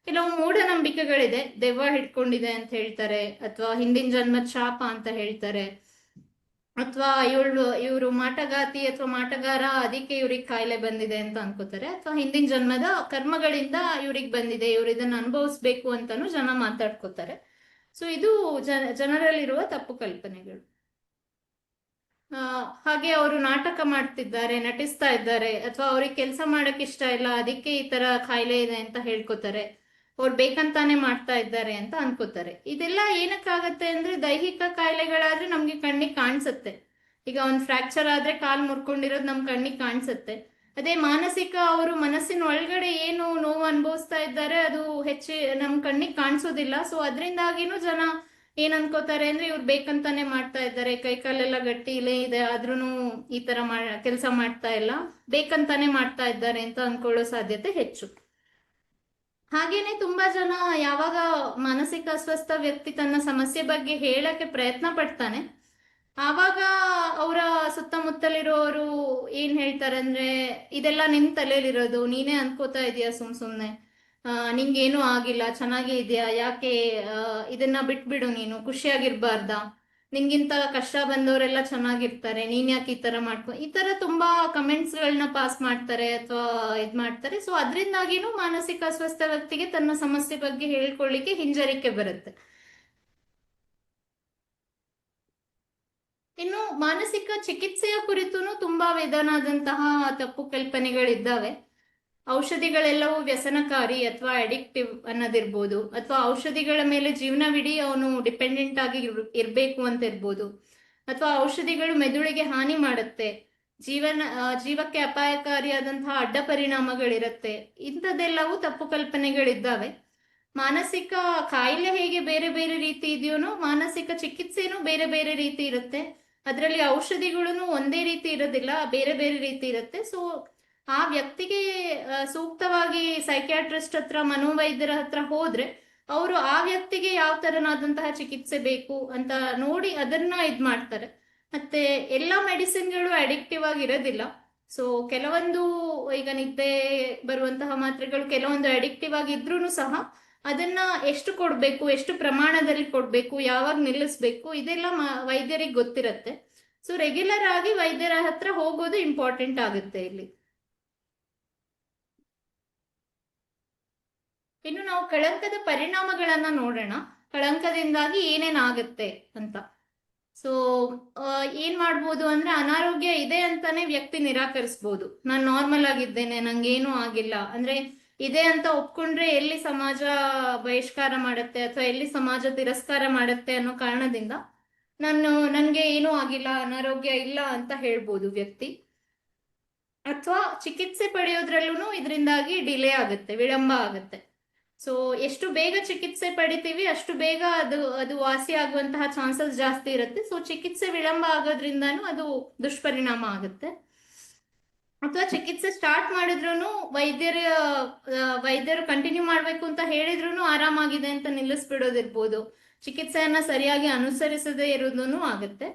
ಕೆಲವು ಮೂಢನಂಬಿಕೆಗಳಿದೆ, ದೆವ್ವ ಹಿಡ್ಕೊಂಡಿದೆ ಅಂತ ಹೇಳ್ತಾರೆ, ಅಥವಾ ಹಿಂದಿನ ಜನ್ಮದ ಶಾಪ ಅಂತ ಹೇಳ್ತಾರೆ, ಅಥವಾ ಇವರು ಮಾಟಗಾತಿ ಅಥವಾ ಮಾಟಗಾರ, ಅದಕ್ಕೆ ಇವ್ರಿಗೆ ಕಾಯಿಲೆ ಬಂದಿದೆ ಅಂತ ಅನ್ಕೋತಾರೆ, ಅಥವಾ ಹಿಂದಿನ ಜನ್ಮದ ಕರ್ಮಗಳಿಂದ ಇವ್ರಿಗೆ ಬಂದಿದೆ, ಇವ್ರು ಇದನ್ನ ಅನುಭವಿಸ್ಬೇಕು ಅಂತಾನು ಜನ ಮಾತಾಡ್ಕೋತಾರೆ. ಸೊ ಇದು ಜನರಲ್ಲಿರುವ ತಪ್ಪು ಕಲ್ಪನೆಗಳು. ಹಾಗೆ ಅವರು ನಾಟಕ ಮಾಡ್ತಿದ್ದಾರೆ, ನಟಿಸ್ತಾ ಇದ್ದಾರೆ, ಅಥವಾ ಅವ್ರಿಗೆ ಕೆಲಸ ಮಾಡಕ್ ಇಷ್ಟ ಇಲ್ಲ, ಅದಕ್ಕೆ ಈ ತರ ಕಾಯಿಲೆ ಇದೆ ಅಂತ ಹೇಳ್ಕೊತಾರೆ, ಅವ್ರು ಬೇಕಂತಾನೆ ಮಾಡ್ತಾ ಇದ್ದಾರೆ ಅಂತ ಅನ್ಕೋತಾರೆ. ಇದೆಲ್ಲ ಏನಕ್ಕಾಗತ್ತೆ ಅಂದ್ರೆ, ದೈಹಿಕ ಕಾಯಿಲೆಗಳಾದ್ರೆ ನಮ್ಗೆ ಕಣ್ಣಿಗೆ ಕಾಣಿಸುತ್ತೆ. ಈಗ ಒಂದು ಫ್ರಾಕ್ಚರ್ ಆದ್ರೆ ಕಾಲ್ ಮುರ್ಕೊಂಡಿರೋದು ನಮ್ ಕಣ್ಣಿಗೆ ಕಾಣಿಸುತ್ತೆ. ಅದೇ ಮಾನಸಿಕ, ಅವರು ಮನಸ್ಸಿನ ಒಳಗಡೆ ಏನು ನೋವು ಅನುಭವಿಸ್ತಾ ಇದ್ದಾರೆ ಅದು ಹೆಚ್ಚು ನಮ್ ಕಣ್ಣಿಗೆ ಕಾಣಿಸೋದಿಲ್ಲ. ಸೊ ಅದರಿಂದಾಗಿನೂ ಜನ ಏನ್ ಅನ್ಕೋತಾರೆ ಅಂದ್ರೆ, ಇವ್ರು ಬೇಕಂತಾನೆ ಮಾಡ್ತಾ ಇದ್ದಾರೆ, ಕೈ ಕಾಲೆಲ್ಲ ಗಟ್ಟಿ ಇದೆ ಆದ್ರೂನು ಈ ತರ ಕೆಲಸ ಮಾಡ್ತಾ ಇಲ್ಲ, ಬೇಕಂತಾನೆ ಮಾಡ್ತಾ ಇದ್ದಾರೆ ಅಂತ ಅನ್ಕೊಳ್ಳೋ ಸಾಧ್ಯತೆ ಹೆಚ್ಚು. ಹಾಗೇನೆ ತುಂಬಾ ಜನ, ಯಾವಾಗ ಮಾನಸಿಕ ಅಸ್ವಸ್ಥ ವ್ಯಕ್ತಿ ತನ್ನ ಸಮಸ್ಯೆ ಬಗ್ಗೆ ಹೇಳಕ್ಕೆ ಪ್ರಯತ್ನ ಪಡ್ತಾನೆ, ಆವಾಗ ಅವರ ಸುತ್ತಮುತ್ತಲಿರೋರು ಏನ್ ಹೇಳ್ತಾರೆ ಅಂದ್ರೆ, ಇದೆಲ್ಲ ನಿನ್ ತಲೆಯಲ್ಲಿರೋದು, ನೀನೇ ಅನ್ಕೋತಾ ಇದೀಯ ಸುಮ್ನೆ, ನಿಂಗೇನು ಆಗಿಲ್ಲ, ಚೆನ್ನಾಗೇ ಇದೆಯಾ, ಯಾಕೆ ಇದನ್ನ ಬಿಟ್ಬಿಡು, ನೀನು ಖುಷಿಯಾಗಿರ್ಬಾರ್ದಾ, ನಿಂಗಿಂತ ಕಷ್ಟ ಬಂದವರೆಲ್ಲ ಚೆನ್ನಾಗಿರ್ತಾರೆ, ನೀನ್ ಯಾಕೆ ಈ ತರ ಈ ತರ ತುಂಬಾ ಕಮೆಂಟ್ಸ್ ಗಳನ್ನ ಪಾಸ್ ಮಾಡ್ತಾರೆ ಅಥವಾ ಇದ್ ಮಾಡ್ತಾರೆ. ಸೊ ಅದರಿಂದಾಗಿನೂ ಮಾನಸಿಕ ಅಸ್ವಸ್ಥ ವ್ಯಕ್ತಿಗೆ ತನ್ನ ಸಮಸ್ಯೆ ಬಗ್ಗೆ ಹೇಳ್ಕೊಳ್ಳಿಕ್ಕೆ ಹಿಂಜರಿಕೆ ಬರುತ್ತೆ. ಇನ್ನು ಮಾನಸಿಕ ಚಿಕಿತ್ಸೆಯ ಕುರಿತೂ ತುಂಬಾ ವಿಧವಾದಂತಹ ತಪ್ಪು ಕಲ್ಪನೆಗಳಿದ್ದಾವೆ. ಔಷಧಿಗಳೆಲ್ಲವೂ ವ್ಯಸನಕಾರಿ ಅಥವಾ ಅಡಿಕ್ಟಿವ್ ಅನ್ನೋದಿರ್ಬೋದು, ಅಥವಾ ಔಷಧಿಗಳ ಮೇಲೆ ಜೀವನವಿಡೀ ಅವನು ಡಿಪೆಂಡೆಂಟ್ ಆಗಿ ಇರ್ಬೇಕು ಅಂತ ಇರ್ಬೋದು, ಅಥವಾ ಔಷಧಿಗಳು ಮೆದುಳಿಗೆ ಹಾನಿ ಮಾಡುತ್ತೆ, ಜೀವಕ್ಕೆ ಅಪಾಯಕಾರಿಯಾದಂತಹ ಅಡ್ಡ ಪರಿಣಾಮಗಳಿರುತ್ತೆ. ಇಂಥದ್ದೆಲ್ಲವೂ ತಪ್ಪು ಕಲ್ಪನೆಗಳಿದ್ದಾವೆ. ಮಾನಸಿಕ ಕಾಯಿಲೆ ಹೇಗೆ ಬೇರೆ ಬೇರೆ ರೀತಿ ಇದೆಯೋನೋ, ಮಾನಸಿಕ ಚಿಕಿತ್ಸೆನೂ ಬೇರೆ ಬೇರೆ ರೀತಿ ಇರುತ್ತೆ. ಅದರಲ್ಲಿ ಔಷಧಿಗಳು ಒಂದೇ ರೀತಿ ಇರೋದಿಲ್ಲ, ಬೇರೆ ಬೇರೆ ರೀತಿ ಇರುತ್ತೆ. ಸೊ ಆ ವ್ಯಕ್ತಿಗೆ ಸೂಕ್ತವಾಗಿ ಸೈಕ್ಯಾಟ್ರಿಸ್ಟ್ ಹತ್ರ, ಮನೋವೈದ್ಯರ ಹತ್ರ ಹೋದ್ರೆ ಅವರು ಆ ವ್ಯಕ್ತಿಗೆ ಯಾವ ತರನಾದಂತಹ ಚಿಕಿತ್ಸೆ ಬೇಕು ಅಂತ ನೋಡಿ ಅದನ್ನ ಇದ್ ಮಾಡ್ತಾರೆ. ಮತ್ತೆ ಎಲ್ಲಾ ಮೆಡಿಸಿನ್ಗಳು ಅಡಿಕ್ಟಿವ್ ಆಗಿರೋದಿಲ್ಲ. ಸೊ ಕೆಲವೊಂದು, ಈಗ ನಿದ್ದೆ ಬರುವಂತಹ ಮಾತ್ರೆಗಳು ಕೆಲವೊಂದು ಅಡಿಕ್ಟಿವ್ ಆಗಿದ್ರೂ ಸಹ ಅದನ್ನ ಎಷ್ಟು ಕೊಡ್ಬೇಕು, ಎಷ್ಟು ಪ್ರಮಾಣದಲ್ಲಿ ಕೊಡ್ಬೇಕು, ಯಾವಾಗ ನಿಲ್ಲಿಸ್ಬೇಕು, ಇದೆಲ್ಲ ವೈದ್ಯರಿಗೆ ಗೊತ್ತಿರತ್ತೆ. ಸೊ ರೆಗ್ಯುಲರ್ ಆಗಿ ವೈದ್ಯರ ಹತ್ರ ಹೋಗೋದು ಇಂಪಾರ್ಟೆಂಟ್ ಆಗುತ್ತೆ ಇಲ್ಲಿ. ಇನ್ನು ನಾವು ಕಳಂಕದ ಪರಿಣಾಮಗಳನ್ನ ನೋಡೋಣ, ಕಳಂಕದಿಂದಾಗಿ ಏನೇನಾಗುತ್ತೆ ಅಂತ. ಸೊ ಏನ್ ಮಾಡ್ಬೋದು ಅಂದ್ರೆ ಅನಾರೋಗ್ಯ ಇದೆ ಅಂತಾನೆ ವ್ಯಕ್ತಿ ನಿರಾಕರಿಸ್ಬೋದು. ನಾನು ನಾರ್ಮಲ್ ಆಗಿದ್ದೇನೆ, ನಂಗೇನು ಆಗಿಲ್ಲ ಅಂದ್ರೆ ಇದೆ ಅಂತ ಒಪ್ಕೊಂಡ್ರೆ ಎಲ್ಲಿ ಸಮಾಜ ಬಹಿಷ್ಕಾರ ಮಾಡುತ್ತೆ ಅಥವಾ ಎಲ್ಲಿ ಸಮಾಜ ತಿರಸ್ಕಾರ ಮಾಡುತ್ತೆ ಅನ್ನೋ ಕಾರಣದಿಂದ ನನ್ಗೆ ಏನೂ ಆಗಿಲ್ಲ, ಅನಾರೋಗ್ಯ ಇಲ್ಲ ಅಂತ ಹೇಳ್ಬೋದು ವ್ಯಕ್ತಿ. ಅಥವಾ ಚಿಕಿತ್ಸೆ ಪಡೆಯೋದ್ರಲ್ಲೂ ಇದರಿಂದಾಗಿ ಡಿಲೇ ಆಗುತ್ತೆ, ವಿಳಂಬ ಆಗುತ್ತೆ. ಸೊ ಎಷ್ಟು ಬೇಗ ಚಿಕಿತ್ಸೆ ಪಡಿತೀವಿ ಅಷ್ಟು ಬೇಗ ಅದು ವಾಸಿ ಆಗುವಂತಹ ಚಾನ್ಸಸ್ ಜಾಸ್ತಿ ಇರುತ್ತೆ. ಸೊ ಚಿಕಿತ್ಸೆ ವಿಳಂಬ ಆಗೋದ್ರಿಂದನೂ ಅದು ದುಷ್ಪರಿಣಾಮ ಆಗುತ್ತೆ. ಅಥವಾ ಚಿಕಿತ್ಸೆ ಸ್ಟಾರ್ಟ್ ಮಾಡಿದ್ರು ವೈದ್ಯರು ಕಂಟಿನ್ಯೂ ಮಾಡ್ಬೇಕು ಅಂತ ಹೇಳಿದ್ರು ಆರಾಮಾಗಿದೆ ಅಂತ ನಿಲ್ಲಿಸ್ಬಿಡೋದಿರ್ಬೋದು. ಚಿಕಿತ್ಸೆಯನ್ನ ಸರಿಯಾಗಿ ಅನುಸರಿಸದೇ ಇರೋದೂ ಆಗುತ್ತೆ.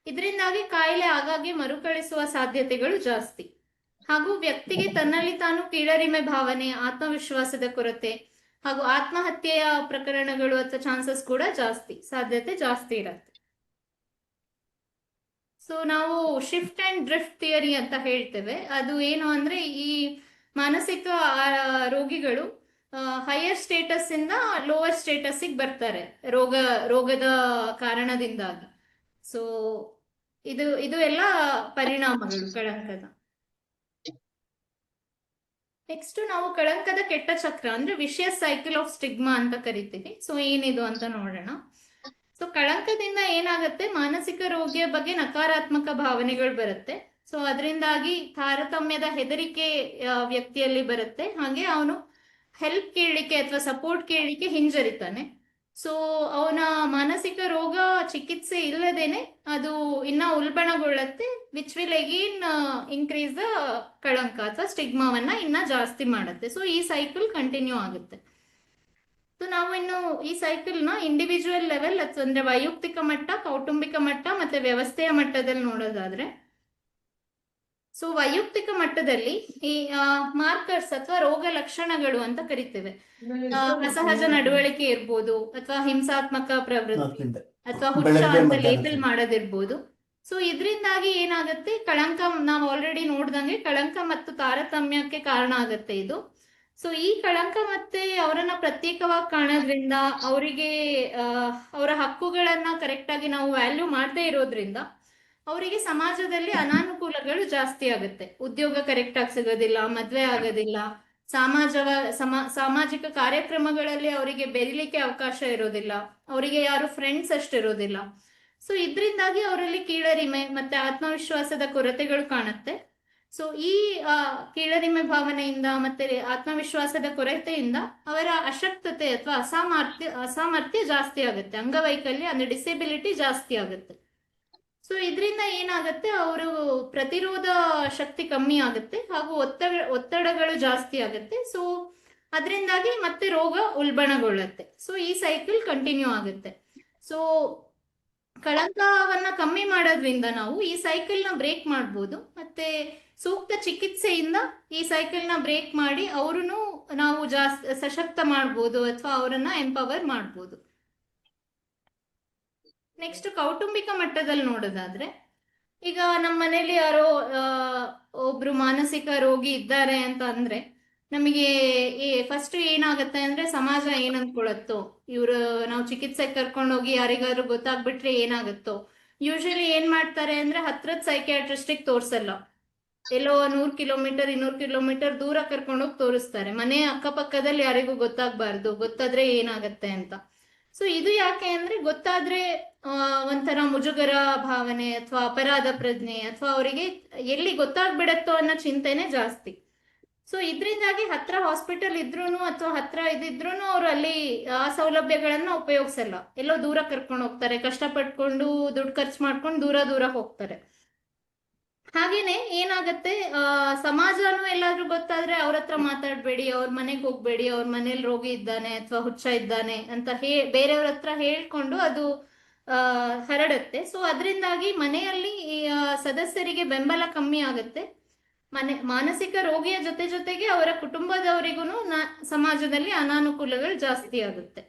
ಇದರಿಂದಾಗಿ ಕಾಯಿಲೆ ಆಗಾಗ್ಗೆ ಮರುಕಳಿಸುವ ಸಾಧ್ಯತೆಗಳು ಜಾಸ್ತಿ. ಹಾಗೂ ವ್ಯಕ್ತಿಗೆ ತನ್ನಲ್ಲಿ ತಾನು ಕೀಳರಿಮೆ ಭಾವನೆ, ಆತ್ಮವಿಶ್ವಾಸದ ಕೊರತೆ ಹಾಗೂ ಆತ್ಮಹತ್ಯೆಯ ಪ್ರಕರಣಗಳು ಅಥವಾ ಚಾನ್ಸಸ್ ಕೂಡ ಸಾಧ್ಯತೆ ಜಾಸ್ತಿ ಇರುತ್ತೆ. ಸೊ ನಾವು ಶಿಫ್ಟ್ ಅಂಡ್ ಡ್ರಿಫ್ಟ್ ಥಿಯರಿ ಅಂತ ಹೇಳ್ತೇವೆ. ಅದು ಏನು ಅಂದ್ರೆ ಈ ಮಾನಸಿಕ ರೋಗಿಗಳು ಹೈಯರ್ ಸ್ಟೇಟಸ್ ಇಂದ ಲೋವರ್ ಸ್ಟೇಟಸ್ಗೆ ಬರ್ತಾರೆ ರೋಗದ ಕಾರಣದಿಂದಾಗಿ. ಸೊ ಇದು ಎಲ್ಲ ಪರಿಣಾಮಗಳು ಕಳಂಕದ. ನೆಕ್ಸ್ಟ್ ನಾವು ಕಳಂಕದ ಕೆಟ್ಟ ಚಕ್ರ ಅಂದ್ರೆ ವಿಷಿಯಸ್ ಸೈಕಲ್ ಆಫ್ ಸ್ಟಿಗ್ಮಾ ಅಂತ ಕರಿತೀವಿ. ಸೊ ಏನಿದು ಅಂತ ನೋಡೋಣ. ಸೊ ಕಳಂಕದಿಂದ ಏನಾಗುತ್ತೆ, ಮಾನಸಿಕ ರೋಗಿಯ ಬಗ್ಗೆ ನಕಾರಾತ್ಮಕ ಭಾವನೆಗಳು ಬರುತ್ತೆ. ಸೊ ಅದರಿಂದಾಗಿ ತಾರತಮ್ಯದ ಹೆದರಿಕೆ ವ್ಯಕ್ತಿಯಲ್ಲಿ ಬರುತ್ತೆ. ಹಾಗೆ ಅವನು ಹೆಲ್ಪ್ ಕೇಳಲಿಕ್ಕೆ ಅಥವಾ ಸಪೋರ್ಟ್ ಕೇಳಲಿಕ್ಕೆ ಹಿಂಜರಿತಾನೆ. ಸೊ ಅವನ ಮಾನಸಿಕ ರೋಗ ಚಿಕಿತ್ಸೆ ಇಲ್ಲದೇನೆ ಅದು ಇನ್ನ ಉಲ್ಬಣಗೊಳ್ಳುತ್ತೆ, which will again increase the ಕಳಂಕ ಅಥವಾ ಸ್ಟಿಗ್ಮಾವನ್ನ ಇನ್ನ ಜಾಸ್ತಿ ಮಾಡುತ್ತೆ. ಸೊ ಈ ಸೈಕಲ್ ಕಂಟಿನ್ಯೂ ಆಗುತ್ತೆ. ಸೊ ನಾವು ಇನ್ನು ಈ ಸೈಕಲ್ ನ ಇಂಡಿವಿಜುವಲ್ ಲೆವೆಲ್ ಅಂದ್ರೆ ವೈಯಕ್ತಿಕ ಮಟ್ಟ, ಕೌಟುಂಬಿಕ ಮಟ್ಟ ಮತ್ತೆ ವ್ಯವಸ್ಥೆಯ ಮಟ್ಟದಲ್ಲಿ ನೋಡೋದಾದ್ರೆ, ಸೊ ವೈಯಕ್ತಿಕ ಮಟ್ಟದಲ್ಲಿ ಈ ಮಾರ್ಕರ್ಸ್ ಅಥವಾ ರೋಗ ಲಕ್ಷಣಗಳು ಅಂತ ಕರಿತೇವೆ. ಅಸಹಜ ನಡವಳಿಕೆ ಇರ್ಬೋದು, ಅಥವಾ ಹಿಂಸಾತ್ಮಕ ಪ್ರವೃತ್ತಿ, ಅಥವಾ ಹುಚ್ಚ ಅಂತ ಲೇಬಲ್ ಮಾಡೋದಿರ್ಬೋದು. ಸೊ ಇದರಿಂದಾಗಿ ಏನಾಗುತ್ತೆ, ಕಳಂಕ ನಾವು ಆಲ್ರೆಡಿ ನೋಡ್ದಂಗೆ ಕಳಂಕ ಮತ್ತು ತಾರತಮ್ಯಕ್ಕೆ ಕಾರಣ ಆಗುತ್ತೆ ಇದು. ಸೊ ಈ ಕಳಂಕ ಮತ್ತೆ ಅವರನ್ನ ಪ್ರತ್ಯೇಕವಾಗಿ ಕಾಣೋದ್ರಿಂದ, ಅವರಿಗೆ ಅವರ ಹಕ್ಕುಗಳನ್ನ ಕರೆಕ್ಟ್ ಆಗಿ ನಾವು ವ್ಯಾಲ್ಯೂ ಮಾಡದೇ ಇರೋದ್ರಿಂದ ಅವರಿಗೆ ಸಮಾಜದಲ್ಲಿ ಅನಾನುಕೂಲಗಳು ಜಾಸ್ತಿ ಆಗುತ್ತೆ. ಉದ್ಯೋಗ ಕರೆಕ್ಟ್ ಆಗಿ ಸಿಗೋದಿಲ್ಲ, ಮದ್ವೆ ಆಗೋದಿಲ್ಲ, ಸಾಮಾಜಿಕ ಕಾರ್ಯಕ್ರಮಗಳಲ್ಲಿ ಅವರಿಗೆ ಬೆರಿಲಿಕ್ಕೆ ಅವಕಾಶ ಇರೋದಿಲ್ಲ, ಅವರಿಗೆ ಯಾರು ಫ್ರೆಂಡ್ಸ್ ಅಷ್ಟಿರೋದಿಲ್ಲ. ಸೊ ಇದರಿಂದಾಗಿ ಅವರಲ್ಲಿ ಕೀಳರಿಮೆ ಮತ್ತೆ ಆತ್ಮವಿಶ್ವಾಸದ ಕೊರತೆಗಳು ಕಾಣುತ್ತೆ. ಸೊ ಈ ಕೀಳರಿಮೆ ಭಾವನೆಯಿಂದ ಮತ್ತೆ ಆತ್ಮವಿಶ್ವಾಸದ ಕೊರತೆಯಿಂದ ಅವರ ಅಶಕ್ತತೆ ಅಥವಾ ಅಸಾಮರ್ಥ್ಯ ಜಾಸ್ತಿ ಆಗುತ್ತೆ, ಅಂಗವೈಕಲ್ಯ ಅಂದ್ರೆ ಡಿಸೆಬಿಲಿಟಿ ಜಾಸ್ತಿ ಆಗುತ್ತೆ. ಸೊ ಇದರಿಂದ ಏನಾಗುತ್ತೆ, ಅವರು ಪ್ರತಿರೋಧ ಶಕ್ತಿ ಕಮ್ಮಿ ಆಗುತ್ತೆ ಹಾಗೂ ಒತ್ತಡಗಳು ಜಾಸ್ತಿ ಆಗುತ್ತೆ. ಸೊ ಅದರಿಂದಾಗಿ ಮತ್ತೆ ರೋಗ ಉಲ್ಬಣಗೊಳ್ಳುತ್ತೆ. ಸೊ ಈ ಸೈಕಲ್ ಕಂಟಿನ್ಯೂ ಆಗುತ್ತೆ. ಸೊ ಕಳಂಕವನ್ನ ಕಮ್ಮಿ ಮಾಡೋದ್ರಿಂದ ನಾವು ಈ ಸೈಕಲ್ ನ ಬ್ರೇಕ್ ಮಾಡ್ಬೋದು. ಮತ್ತೆ ಸೂಕ್ತ ಚಿಕಿತ್ಸೆಯಿಂದ ಈ ಸೈಕಲ್ ನ ಬ್ರೇಕ್ ಮಾಡಿ ಅವ್ರನ್ನು ನಾವು ಜಾಸ್ತಿ ಸಶಕ್ತ ಮಾಡ್ಬೋದು ಅಥವಾ ಅವರನ್ನ ಎಂಪವರ್ ಮಾಡ್ಬೋದು. ನೆಕ್ಸ್ಟ್ ಕೌಟುಂಬಿಕ ಮಟ್ಟದಲ್ಲಿ ನೋಡೋದಾದ್ರೆ, ಈಗ ನಮ್ಮ ಮನೇಲಿ ಯಾರೋ ಒಬ್ರು ಮಾನಸಿಕ ರೋಗಿ ಇದ್ದಾರೆ ಅಂತ ಅಂದ್ರೆ ನಮಗೆ ಫಸ್ಟ್ ಏನಾಗತ್ತೆ ಅಂದ್ರೆ ಸಮಾಜ ಏನ್ ಅನ್ಕೊಳತ್ತೋ, ಇವ್ರು ನಾವು ಚಿಕಿತ್ಸೆಗೆ ಕರ್ಕೊಂಡೋಗಿ ಯಾರಿಗಾದ್ರು ಗೊತ್ತಾಗ್ಬಿಟ್ರೆ ಏನಾಗುತ್ತೋ. ಯೂಶಲಿ ಏನ್ ಮಾಡ್ತಾರೆ ಅಂದ್ರೆ ಹತ್ರದ ಸೈಕಿಯಾಟ್ರಿಸ್ಟಿಕ್ ತೋರ್ಸಲ್ಲ, ಎಲ್ಲೋ 100 ಕಿಲೋಮೀಟರ್ 200 ಕಿಲೋಮೀಟರ್ ದೂರ ಕರ್ಕೊಂಡೋಗಿ ತೋರಿಸ್ತಾರೆ, ಮನೆ ಅಕ್ಕಪಕ್ಕದಲ್ಲಿ ಯಾರಿಗೂ ಗೊತ್ತಾಗ್ಬಾರ್ದು, ಗೊತ್ತಾದ್ರೆ ಏನಾಗತ್ತೆ ಅಂತ. ಸೊ ಇದು ಯಾಕೆ ಅಂದ್ರೆ ಗೊತ್ತಾದ್ರೆ ಒಂಥರ ಮುಜುಗರ ಭಾವನೆ ಅಥವಾ ಅಪರಾಧ ಪ್ರಜ್ಞೆ ಅಥವಾ ಅವರಿಗೆ ಎಲ್ಲಿ ಗೊತ್ತಾಗ್ಬಿಡತ್ತೋ ಅನ್ನೋ ಚಿಂತೆನೆ ಜಾಸ್ತಿ. ಸೊ ಇದರಿಂದಾಗಿ ಹತ್ರ ಹಾಸ್ಪಿಟಲ್ ಇದ್ರೂನು ಅಥವಾ ಹತ್ರ ಇದಿದ್ರೂನು ಅವ್ರು ಅಲ್ಲಿ ಆ ಸೌಲಭ್ಯಗಳನ್ನ ಉಪಯೋಗಿಸಲ್ಲ, ಎಲ್ಲೋ ದೂರ ಕರ್ಕೊಂಡು ಹೋಗ್ತಾರೆ, ಕಷ್ಟಪಟ್ಕೊಂಡು ದುಡ್ಡು ಖರ್ಚು ಮಾಡ್ಕೊಂಡು ದೂರ ಹೋಗ್ತಾರೆ. ಹಾಗೇನೆ ಏನಾಗತ್ತೆ, ಸಮಾಜನೂ ಎಲ್ಲಾದ್ರೂ ಗೊತ್ತಾದ್ರೆ ಅವ್ರ ಹತ್ರ ಮಾತಾಡ್ಬೇಡಿ, ಅವ್ರ ಮನೆಗೆ ಹೋಗ್ಬೇಡಿ, ಅವ್ರ ಮನೇಲಿ ರೋಗಿ ಇದ್ದಾನೆ ಅಥವಾ ಹುಚ್ಚ ಇದ್ದಾನೆ ಅಂತ ಬೇರೆಯವ್ರ ಹತ್ರ ಹೇಳ್ಕೊಂಡು ಅದು ಹರಡುತ್ತೆ. ಸೊ ಅದರಿಂದಾಗಿ ಮನೆಯಲ್ಲಿ ಸದಸ್ಯರಿಗೆ ಬೆಂಬಲ ಕಮ್ಮಿ ಆಗುತ್ತೆ. ಮಾನಸಿಕ ರೋಗಿಯ ಜೊತೆಗೆ ಅವರ ಕುಟುಂಬದವರಿಗೂ ಸಮಾಜದಲ್ಲಿ ಅನಾನುಕೂಲಗಳು ಜಾಸ್ತಿ ಆಗುತ್ತೆ.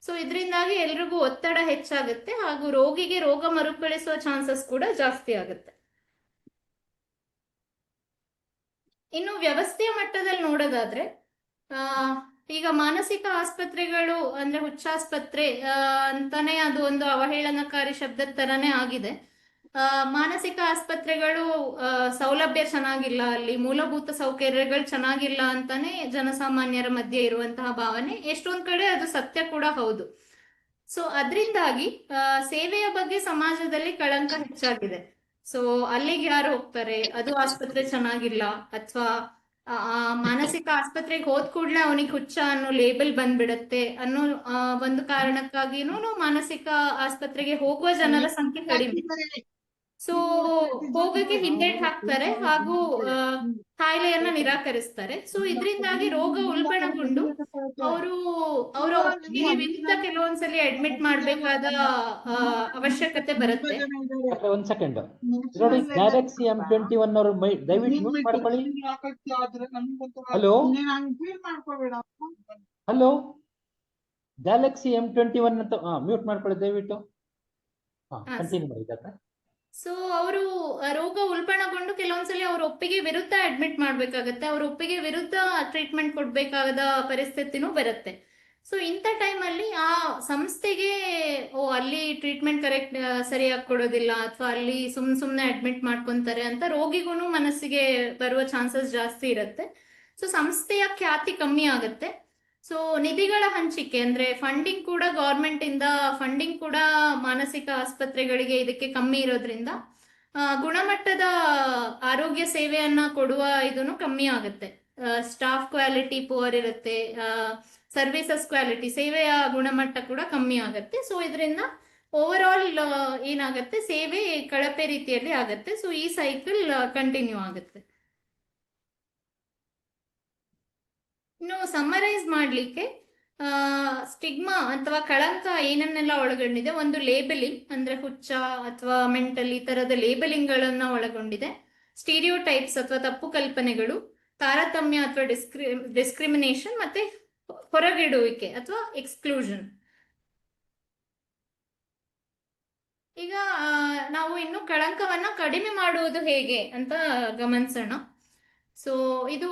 ಸೊ ಇದರಿಂದಾಗಿ ಎಲ್ರಿಗೂ ಒತ್ತಡ ಹೆಚ್ಚಾಗುತ್ತೆ ಹಾಗೂ ರೋಗಿಗೆ ರೋಗ ಮರುಕಳಿಸುವ ಚಾನ್ಸಸ್ ಕೂಡ ಜಾಸ್ತಿ ಆಗುತ್ತೆ. ಇನ್ನು ವ್ಯವಸ್ಥೆಯ ಮಟ್ಟದಲ್ಲಿ ನೋಡೋದಾದ್ರೆ, ಈಗ ಮಾನಸಿಕ ಆಸ್ಪತ್ರೆಗಳು ಅಂದ್ರೆ ಹುಚ್ಚಾಸ್ಪತ್ರೆ ಅಂತಾನೆ ಅದು ಒಂದು ಅವಹೇಳನಕಾರಿ ಶಬ್ದದ ತರನೇ ಆಗಿದೆ. ಮಾನಸಿಕ ಆಸ್ಪತ್ರೆಗಳು ಸೌಲಭ್ಯ ಚೆನ್ನಾಗಿಲ್ಲ, ಅಲ್ಲಿ ಮೂಲಭೂತ ಸೌಕರ್ಯಗಳು ಚೆನ್ನಾಗಿಲ್ಲ ಅಂತಾನೆ ಜನಸಾಮಾನ್ಯರ ಮಧ್ಯೆ ಇರುವಂತಹ ಭಾವನೆ. ಎಷ್ಟೊಂದ್ ಕಡೆ ಅದು ಸತ್ಯ ಕೂಡ ಹೌದು. ಸೊ ಅದರಿಂದಾಗಿ ಸೇವೆಯ ಬಗ್ಗೆ ಸಮಾಜದಲ್ಲಿ ಕಳಂಕ ಹೆಚ್ಚಾಗಿದೆ. ಸೊ ಅಲ್ಲಿಗೆ ಯಾರು ಹೋಗ್ತಾರೆ, ಅದು ಆಸ್ಪತ್ರೆ ಚೆನ್ನಾಗಿಲ್ಲ, ಅಥವಾ ಮಾನಸಿಕ ಆಸ್ಪತ್ರೆಗೆ ಹೋದ್ ಕೂಡಲೇ ಅವನಿಗೆ ಹುಚ್ಚ ಅನ್ನೋ ಲೇಬಲ್ ಬಂದ್ಬಿಡತ್ತೆ ಅನ್ನೋ ಒಂದು ಕಾರಣಕ್ಕಾಗಿನೂ ಮಾನಸಿಕ ಆಸ್ಪತ್ರೆಗೆ ಹೋಗುವ ಜನರ ಸಂಖ್ಯೆ ಕಡಿಮೆ. ಸೊ ಹೋಗಕ್ಕೆ ಹಿಂದೇಟ್ ಹಾಕ್ತಾರೆ ಹಾಗೂ ಕಾಯಿಲೆಯನ್ನ ನಿರಾಕರಿಸ್ತಾರೆ. ಸೊ ಇದರಿಂದಾಗಿ ರೋಗ ಉಲ್ಬಣಗೊಂಡು ಅವರು ಅವರ ಒಪ್ಪಿಗೆಗೆ ವಿರುದ್ಧ ಕೆಲವೊಂದ್ಸಲಿ ಅಡ್ಮಿಟ್ ಮಾಡ್ಬೇಕಾದ ಅವಶ್ಯಕತೆ ಬರುತ್ತೆ. ಒಂದ್ ಸೆಕೆಂಡ್ ನೋಡಿ, ಗ್ಯಾಲಕ್ಸಿ M21 ಅವರು ದಯವಿಟ್ಟು ಮ್ಯೂಟ್ ಮಾಡ್ಕೊಳ್ಳಿ. ಹಲೋ ಹಲೋ, ಗ್ಯಾಲಕ್ಸಿ M21 ಅಂತ ಮ್ಯೂಟ್ ಮಾಡ್ಕೊಳ್ಳಿ ದಯವಿಟ್ಟು. ಕಂಟಿನ್ಯೂ ಮಾಡಿ. ಸೊ ಅವರು ರೋಗ ಉಲ್ಬಣಗೊಂಡು ಕೆಲವೊಂದ್ಸಲಿ ಅವ್ರ ಒಪ್ಪಿಗೆ ವಿರುದ್ಧ ಅಡ್ಮಿಟ್ ಮಾಡ್ಬೇಕಾಗತ್ತೆ, ಅವ್ರ ಒಪ್ಪಿಗೆ ವಿರುದ್ಧ ಟ್ರೀಟ್ಮೆಂಟ್ ಕೊಡ್ಬೇಕಾದ ಪರಿಸ್ಥಿತಿನೂ ಬರುತ್ತೆ. ಸೊ ಇಂಥ ಟೈಮಲ್ಲಿ ಆ ಸಂಸ್ಥೆಗೆ ಅಲ್ಲಿ ಟ್ರೀಟ್ಮೆಂಟ್ ಕರೆಕ್ಟ್ ಸರಿಯಾಗಿ ಕೊಡೋದಿಲ್ಲ, ಅಥವಾ ಅಲ್ಲಿ ಸುಮ್ನೆ ಅಡ್ಮಿಟ್ ಮಾಡ್ಕೊಂತಾರೆ ಅಂತ ರೋಗಿಗೂ ಮನಸ್ಸಿಗೆ ಬರುವ ಚಾನ್ಸಸ್ ಜಾಸ್ತಿ ಇರುತ್ತೆ. ಸೊ ಸಂಸ್ಥೆಯ ಖ್ಯಾತಿ ಕಮ್ಮಿ ಆಗುತ್ತೆ. ಸೊ ನಿಧಿಗಳ ಹಂಚಿಕೆ ಅಂದ್ರೆ ಫಂಡಿಂಗ್ ಕೂಡ ಗೌರ್ಮೆಂಟ್ ಇಂದ ಫಂಡಿಂಗ್ ಕೂಡ ಮಾನಸಿಕ ಆಸ್ಪತ್ರೆಗಳಿಗೆ ಇದಕ್ಕೆ ಕಮ್ಮಿ ಇರೋದ್ರಿಂದ ಗುಣಮಟ್ಟದ ಆರೋಗ್ಯ ಸೇವೆಯನ್ನ ಕೊಡುವ ಇದನ್ನು ಕಮ್ಮಿ ಆಗುತ್ತೆ. ಸ್ಟಾಫ್ ಕ್ವಾಲಿಟಿ ಪುವರ್ ಇರುತ್ತೆ, ಸರ್ವಿಸಸ್ ಕ್ವಾಲಿಟಿ, ಸೇವೆಯ ಗುಣಮಟ್ಟ ಕೂಡ ಕಮ್ಮಿ ಆಗುತ್ತೆ. ಸೊ ಇದರಿಂದ ಓವರ್ ಆಲ್ ಏನಾಗುತ್ತೆ, ಸೇವೆ ಕಳಪೆ ರೀತಿಯಲ್ಲಿ ಆಗುತ್ತೆ. ಸೊ ಈ ಸೈಕಲ್ ಕಂಟಿನ್ಯೂ ಆಗುತ್ತೆ. ಇನ್ನು ಸಮ್ಮರೈಸ್ ಮಾಡ್ಲಿಕ್ಕೆ ಸ್ಟಿಗ್ಮಾ ಅಥವಾ ಕಳಂಕ ಏನನ್ನೆಲ್ಲ ಒಳಗೊಂಡಿದೆ, ಒಂದು ಲೇಬಲಿಂಗ್ ಅಂದ್ರೆ ಹುಚ್ಚ ಅಥವಾ ಮೆಂಟಲ್ ಈ ತರದ ಲೇಬಲಿಂಗ್ ಗಳನ್ನ ಒಳಗೊಂಡಿದೆ. ಸ್ಟೀರಿಯೋಟೈಪ್ಸ್ ಅಥವಾ ತಪ್ಪು ಕಲ್ಪನೆಗಳು, ತಾರತಮ್ಯ ಅಥವಾ ಡಿಸ್ಕ್ರಿಮಿನೇಷನ್, ಮತ್ತೆ ಹೊರಗಿಡುವಿಕೆ ಅಥವಾ ಎಕ್ಸ್ಕ್ಲೂಷನ್. ಈಗ ನಾವು ಇನ್ನು ಕಳಂಕವನ್ನ ಕಡಿಮೆ ಮಾಡುವುದು ಹೇಗೆ ಅಂತ ಗಮನಿಸೋಣ. ಸೊ ಇದು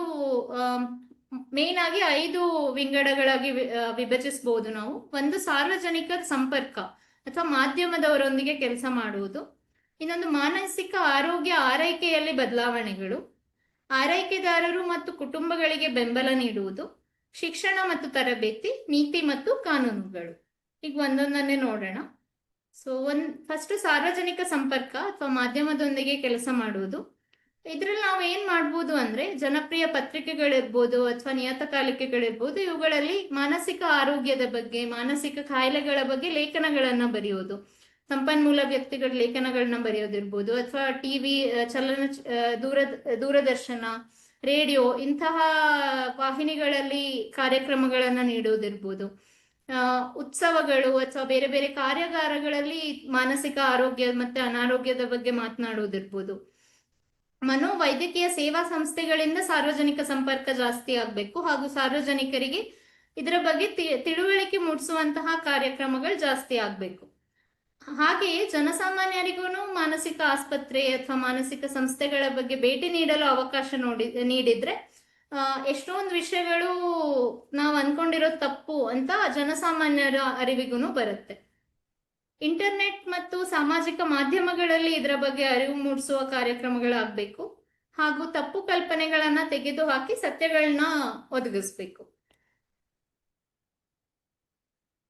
ಮೇನ್ ಆಗಿ 5 ವಿಂಗಡಗಳಾಗಿ ವಿಭಜಿಸಬಹುದು ನಾವು. ಒಂದು ಸಾರ್ವಜನಿಕ ಸಂಪರ್ಕ ಅಥವಾ ಮಾಧ್ಯಮದವರೊಂದಿಗೆ ಕೆಲಸ ಮಾಡುವುದು. ಇನ್ನೊಂದು ಮಾನಸಿಕ ಆರೋಗ್ಯ ಆರೈಕೆಯಲ್ಲಿ ಬದಲಾವಣೆಗಳು, ಆರೈಕೆದಾರರು ಮತ್ತು ಕುಟುಂಬಗಳಿಗೆ ಬೆಂಬಲ ನೀಡುವುದು, ಶಿಕ್ಷಣ ಮತ್ತು ತರಬೇತಿ, ನೀತಿ ಮತ್ತು ಕಾನೂನುಗಳು. ಈಗ ಒಂದೊಂದನ್ನೇ ನೋಡೋಣ. ಸೊ ಫಸ್ಟ್ ಸಾರ್ವಜನಿಕ ಸಂಪರ್ಕ ಅಥವಾ ಮಾಧ್ಯಮದೊಂದಿಗೆ ಕೆಲಸ ಮಾಡುವುದು. ಇದ್ರಲ್ಲಿ ನಾವು ಏನ್ ಮಾಡ್ಬೋದು ಅಂದ್ರೆ, ಜನಪ್ರಿಯ ಪತ್ರಿಕೆಗಳಿರ್ಬೋದು ಅಥವಾ ನಿಯತಕಾಲಿಕೆಗಳಿರ್ಬೋದು, ಇವುಗಳಲ್ಲಿ ಮಾನಸಿಕ ಆರೋಗ್ಯದ ಬಗ್ಗೆ, ಮಾನಸಿಕ ಕಾಯಿಲೆಗಳ ಬಗ್ಗೆ ಲೇಖನಗಳನ್ನ ಬರೆಯೋದು, ಸಂಪನ್ಮೂಲ ವ್ಯಕ್ತಿಗಳ ಲೇಖನಗಳನ್ನ ಬರೆಯೋದಿರ್ಬೋದು, ಅಥವಾ ಟಿವಿ, ದೂರದರ್ಶನ, ರೇಡಿಯೋ ಇಂತಹ ವಾಹಿನಿಗಳಲ್ಲಿ ಕಾರ್ಯಕ್ರಮಗಳನ್ನ ನೀಡೋದಿರ್ಬೋದು, ಉತ್ಸವಗಳು ಅಥವಾ ಬೇರೆ ಬೇರೆ ಕಾರ್ಯಾಗಾರಗಳಲ್ಲಿ ಮಾನಸಿಕ ಆರೋಗ್ಯ ಮತ್ತೆ ಅನಾರೋಗ್ಯದ ಬಗ್ಗೆ ಮಾತನಾಡೋದಿರ್ಬೋದು. ಮನೋವೈದ್ಯಕೀಯ ಸೇವಾ ಸಂಸ್ಥೆಗಳಿಂದ ಸಾರ್ವಜನಿಕ ಸಂಪರ್ಕ ಜಾಸ್ತಿ ಆಗಬೇಕು, ಹಾಗೂ ಸಾರ್ವಜನಿಕರಿಗೆ ಇದರ ಬಗ್ಗೆ ತಿಳುವಳಿಕೆ ಮೂಡಿಸುವಂತಹ ಕಾರ್ಯಕ್ರಮಗಳು ಜಾಸ್ತಿ ಆಗಬೇಕು. ಹಾಗೆಯೇ ಜನಸಾಮಾನ್ಯರಿಗೂ ಮಾನಸಿಕ ಆಸ್ಪತ್ರೆ ಅಥವಾ ಮಾನಸಿಕ ಸಂಸ್ಥೆಗಳ ಬಗ್ಗೆ ಭೇಟಿ ನೀಡಲು ಅವಕಾಶ ನೀಡಿದ್ರೆ ಎಷ್ಟೊಂದು ವಿಷಯಗಳು ನಾವು ಅನ್ಕೊಂಡಿರೋದು ತಪ್ಪು ಅಂತ ಜನಸಾಮಾನ್ಯರ ಅರಿವಿಗೂ ಬರುತ್ತೆ. ಇಂಟರ್ನೆಟ್ ಮತ್ತು ಸಾಮಾಜಿಕ ಮಾಧ್ಯಮಗಳಲ್ಲಿ ಇದರ ಬಗ್ಗೆ ಅರಿವು ಮೂಡಿಸುವ ಕಾರ್ಯಕ್ರಮಗಳಾಗಬೇಕು, ಹಾಗೂ ತಪ್ಪು ಕಲ್ಪನೆಗಳನ್ನ ತೆಗೆದುಹಾಕಿ ಸತ್ಯಗಳನ್ನ ಒದಗಿಸ್ಬೇಕು.